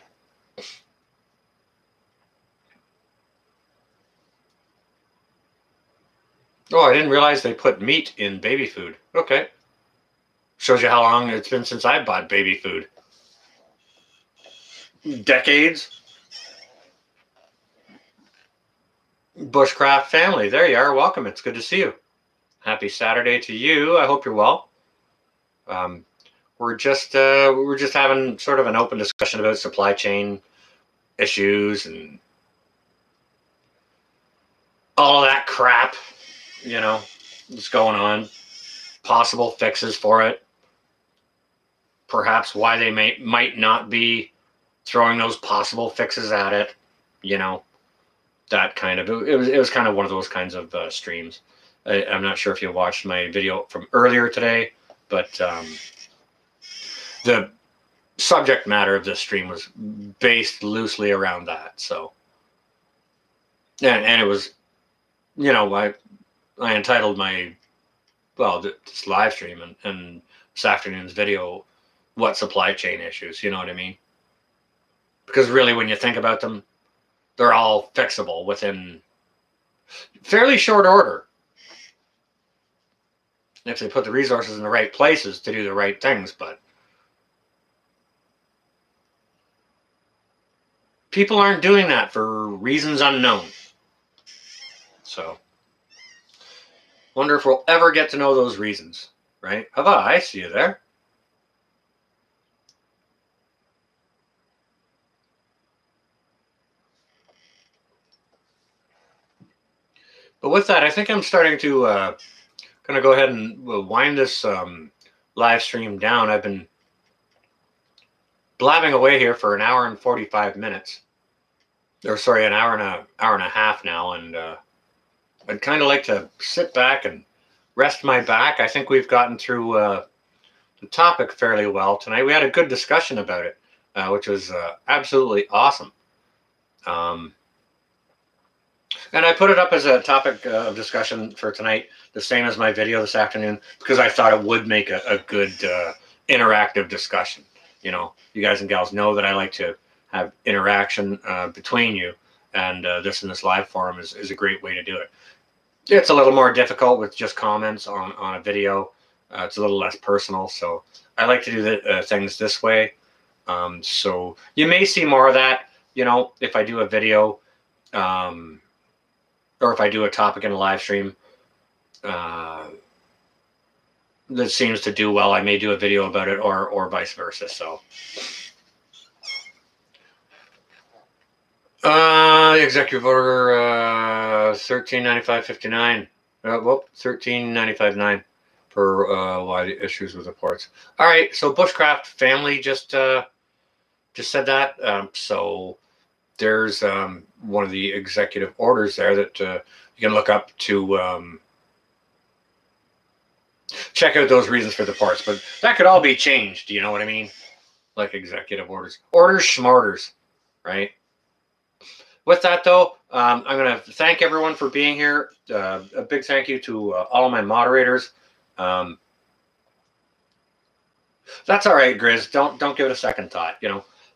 Oh, I didn't realize they put meat in baby food. Okay. Shows you how long it's been since I bought baby food. Decades. Bushcraft family, there you are. Welcome. It's good to see you. Happy Saturday to you. I hope you're well. Um, we're just having sort of an open discussion about supply chain issues and all of that crap. That's going on. Possible fixes for it. Perhaps why they might not be throwing those possible fixes at it. You know, that kind of it was kind of one of those kinds of streams. I'm not sure if you watched my video from earlier today, but the subject matter of this stream was based loosely around that. So, and it was, I entitled this live stream and this afternoon's video, "What supply chain issues?" You know what I mean? Because really, when you think about them, they're all fixable within fairly short order if they put the resources in the right places to do the right things. But people aren't doing that for reasons unknown. So, wonder if we'll ever get to know those reasons, right? Hava, I see you there. But with that, I think I'm starting to kind of go ahead and wind this live stream down. I've been blabbing away here for an hour and 45 minutes. Or sorry, an hour and a half now, and I'd kind of like to sit back and rest my back. I think we've gotten through the topic fairly well tonight. We had a good discussion about it, which was absolutely awesome. And I put it up as a topic of discussion for tonight, the same as my video this afternoon, because I thought it would make a good interactive discussion. You guys and gals know that I like to have interaction between you, and this in this live forum is a great way to do it. It's a little more difficult with just comments on a video. It's a little less personal, so I like to do the things this way. So you may see more of that, if I do a video, or if I do a topic in a live stream that seems to do well, I may do a video about it, or vice versa. So, executive order 1395/59. 1395/9 for why the issues with the ports. All right, so Bushcraft family just said that. So there's one of the executive orders there that you can look up to check out those reasons for the ports. But that could all be changed. You know what I mean? Like executive orders, schmarters, right? With that, though, I'm going to thank everyone for being here. A big thank you to all of my moderators. That's all right, Grizz. Don't give it a second thought.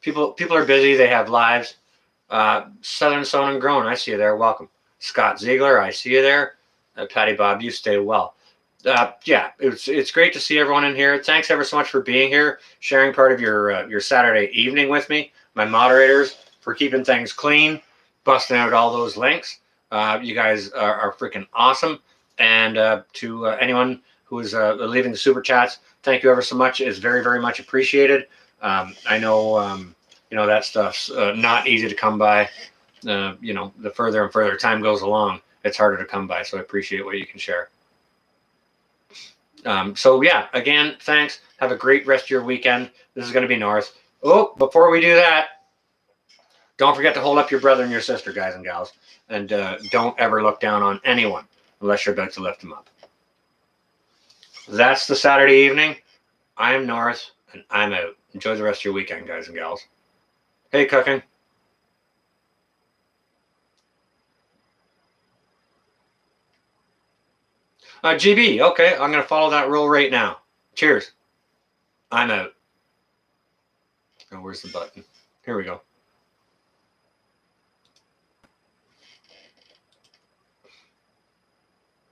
People are busy. They have lives. Southern Sown and Grown, I see you there. Welcome. Scott Ziegler, I see you there. Patty Bob, you stay well. Yeah, it's great to see everyone in here. Thanks ever so much for being here, sharing part of your Saturday evening with me. My moderators for keeping things clean, busting out all those links. You guys are freaking awesome. And to anyone who is leaving the super chats, thank you ever so much. It's very, very much appreciated. I know that stuff's not easy to come by. The further and further time goes along, it's harder to come by. So I appreciate what you can share. So yeah, again, thanks. Have a great rest of your weekend. This is going to be North. Oh, before we do that, don't forget to hold up your brother and your sister, guys and gals. And don't ever look down on anyone unless you're about to lift them up. That's the Saturday evening. I'm North, and I'm out. Enjoy the rest of your weekend, guys and gals. Hey, cooking. GB, okay, I'm going to follow that rule right now. Cheers. I'm out. Oh, where's the button? Here we go.